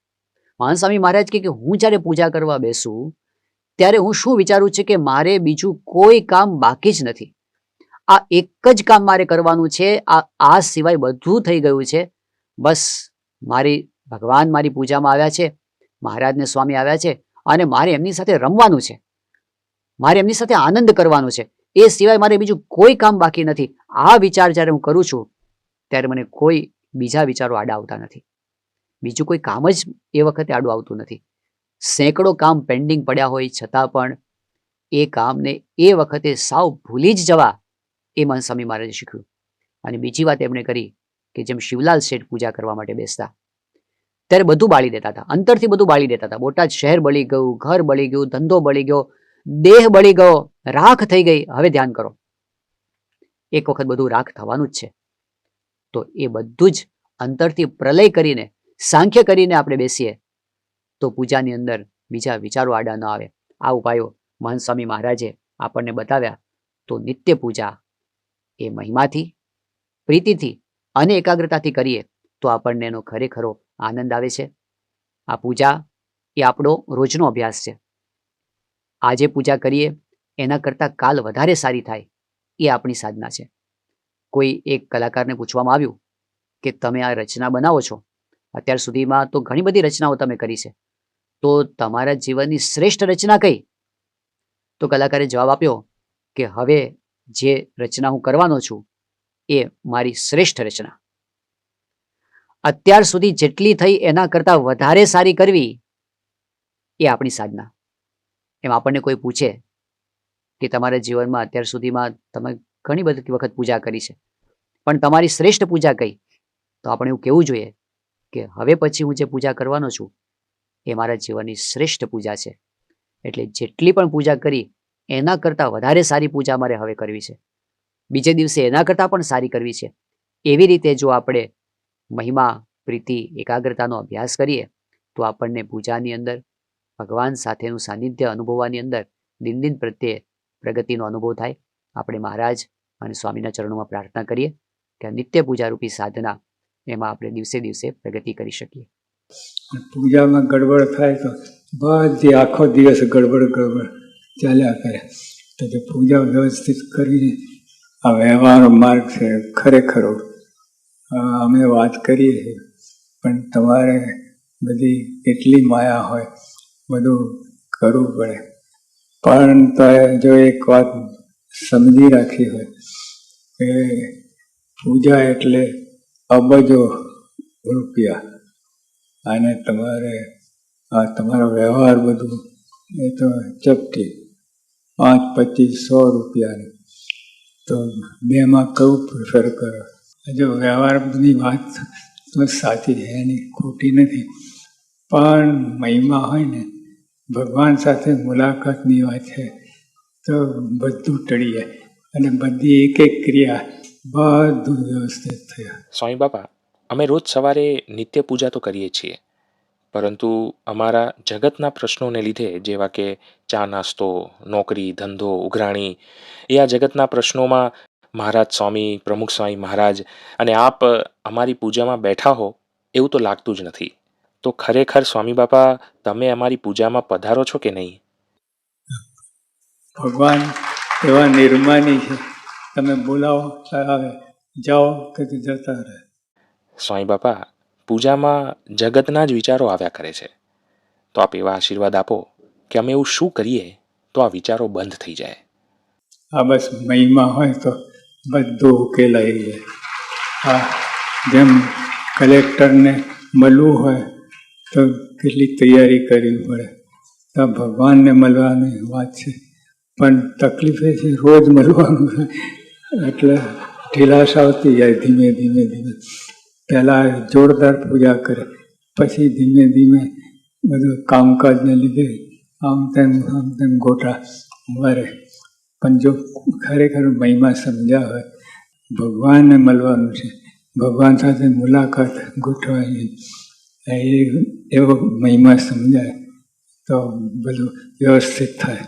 મહંત સ્વામી મહારાજ કે હું જ્યારે પૂજા કરવા બેસું ત્યારે હું શું વિચારું છું કે મારે બીજું કોઈ કામ બાકી જ નથી, આ એક જ કામ મારે કરવાનું છે, આ સિવાય બધું થઈ ગયું છે. બસ મારી ભગવાન મારી પૂજામાં આવ્યા છે, મહારાજને સ્વામી આવ્યા છે અને મારે એમની સાથે રમવાનું છે, મારે એમની સાથે આનંદ કરવાનો છે, એ સિવાય મારે બીજું કોઈ કામ બાકી નથી. આ વિચાર જ્યારે હું કરું છું ત્યારે મને કોઈ બીજા વિચારો આડા આવતા નથી, બીજું કોઈ કામ જ એ વખતે આડું આવતું નથી. સેંકડો કામ પેન્ડિંગ પડ્યા હોય છતાં પણ એ કામને એ વખતે સાવ ભૂલી જ જવા એ મહંત સ્વામી મહારાજે શીખ્યું. અને બીજી વાત એમણે કરી કે જેમ શિવલાલ શેઠ પૂજા કરવા માટે બેસતા ત્યારે બધું બાળી દેતા હતા, અંતરથી બધું બાળી દેતા હતા. બોટાદ શહેર બળી ગયું, ઘર બળી ગયું, ધંધો બળી ગયો, દેહ બળી ગયો, રાખ થઈ ગઈ. હવે ધ્યાન કરો, એક વખત બધું રાખ થવાનું જ છે. તો એ બધું જ અંતરથી પ્રલય કરીને, સાંખ્ય કરીને આપણે બેસીએ તો પૂજાની અંદર બીજા વિચારો આડા ન આવે. આ ઉપાયો મહંત સ્વામી મહારાજે આપણને બતાવ્યા. તો નિત્ય પૂજા એ મહિમાથી, પ્રીતિથી અને એકાગ્રતાથી કરીએ તો આપણને એનો ખરેખરો આનંદ આવે છે. આ પૂજા એ આપણો રોજનો અભ્યાસ છે. આજે પૂજા કરીએ એના કરતાં કાલ વધારે સારી થાય એ આપણી સાધના છે. કોઈ એક કલાકારને પૂછવામાં આવ્યું કે તમે આ રચના બનાવો છો, અત્યાર સુધીમાં તો ઘણી બધી રચનાઓ તમે કરી છે, તો તમારા જીવનની શ્રેષ્ઠ રચના કઈ? તો કલાકારે જવાબ આપ્યો કે હવે જે રચના હું કરવાનો છું એ મારી શ્રેષ્ઠ રચના. અત્યાર સુધી જેટલી થઈ એના કરતાં વધારે સારી કરવી એ આપણી સાધના. એમ આપણને કોઈ પૂછે કે તમારા જીવનમાં અત્યાર સુધીમાં તમે ઘણી બધી વખત પૂજા કરી છે, પણ તમારી શ્રેષ્ઠ પૂજા કઈ? તો આપણે એવું કહેવું જોઈએ કે હવે પછી હું જે પૂજા કરવાનો છું એ મારા જીવનની શ્રેષ્ઠ પૂજા છે. એટલે જેટલી પણ પૂજા કરી એના કરતાં વધારે સારી પૂજા મારે હવે કરવી છે. બીજે દિવસે એના કરતાં પણ સારી કરવી છે. એવી રીતે જો આપણે મહિમા, પ્રીતિ, એકાગ્રતાનો અભ્યાસ કરીએ તો આપણને પૂજાની અંદર ભગવાન સાથેનું સાનિધ્ય અનુભવવાની અંદર દિન દિન પ્રત્યે પ્રગતિનો અનુભવ થાય. આપણે મહારાજ અને સ્વામીના ચરણોમાં પ્રાર્થના કરીએ કે આ નિત્ય પૂજારૂપી સાધના એમાં આપણે દિવસે દિવસે પ્રગતિ કરી શકીએ. પૂજામાં ગડબડ થાય તો બધી આખો દિવસ ગડબડ ચાલ્યા કરે. તો જે પૂજા વ્યવસ્થિત કરીને આ વ્યવહારનો માર્ગ છે ખરેખર અમે વાત કરીએ છીએ, પણ તમારે બધી એટલી માયા હોય, બધું કરવું પડે. પણ તો જો એક વાત સમજી રાખી હોય કે પૂજા એટલે અબજો રૂપિયા, અને તમારે આ તમારો વ્યવહાર બધું એ તો ચપટી 5, 25, 100 રૂપિયાની. તો બેમાં કયું પ્રિફર કરો? જો વ્યવહારની વાત તો સાચી છે, એની ખોટી નથી, પણ મહિમા હોય ને ભગવાન સાથે મુલાકાતની વાત છે તો બધું ટળી જાય અને બધી એક એક ક્રિયા બધું વ્યવસ્થિત થયા. સ્વામી બાપા, અમે રોજ સવારે નિત્ય પૂજા તો કરીએ છીએ, પરંતુ અમારા જગતના પ્રશ્નોને લીધે, જેવા કે ચા નાસ્તો, નોકરી, ધંધો, ઉઘરાણી, એ આ જગતના પ્રશ્નોમાં મહારાજ સ્વામી, પ્રમુખ સ્વામી મહારાજ અને આપ અમારી પૂજામાં બેઠા હો એવું તો લાગતું જ નથી. તો ખરેખર સ્વામી બાપા, તમે અમારી પૂજામાં પધારો છો કે નહીં? ભગવાન એવા નિર્માની છે, તમે બોલાવો આવે, જાઓ કે જતા રહે. સ્વામી બાપા, પૂજામાં જગતના જ વિચારો આવ્યા કરે છે, તો આપ એવા આશીર્વાદ આપો કે અમે એવું શું કરીએ તો આ વિચારો બંધ થઈ જાય. આ બસ મહિમા હોય તો બધું ઉકેલાઈ જાય. આ જેમ કલેક્ટરને મળવું હોય તો કેટલી તૈયારી કરવી પડે, તો ભગવાનને મળવાની વાત છે, પણ તકલીફ એ છે રોજ મળવાનું છે, એટલે ઢીલાશ આવતી જાય. ધીમે ધીમે પહેલાં જોરદાર પૂજા કરે, પછી ધીમે ધીમે બધું કામકાજને લીધે આમ તેમ ગોટા વરે. પણ જો ખરેખર મહિમા સમજ્યા હોય, ભગવાનને મળવાનું છે, ભગવાન સાથે મુલાકાત ગોઠવાય, એવો મહિમા સમજાય તો બધું વ્યવસ્થિત થાય.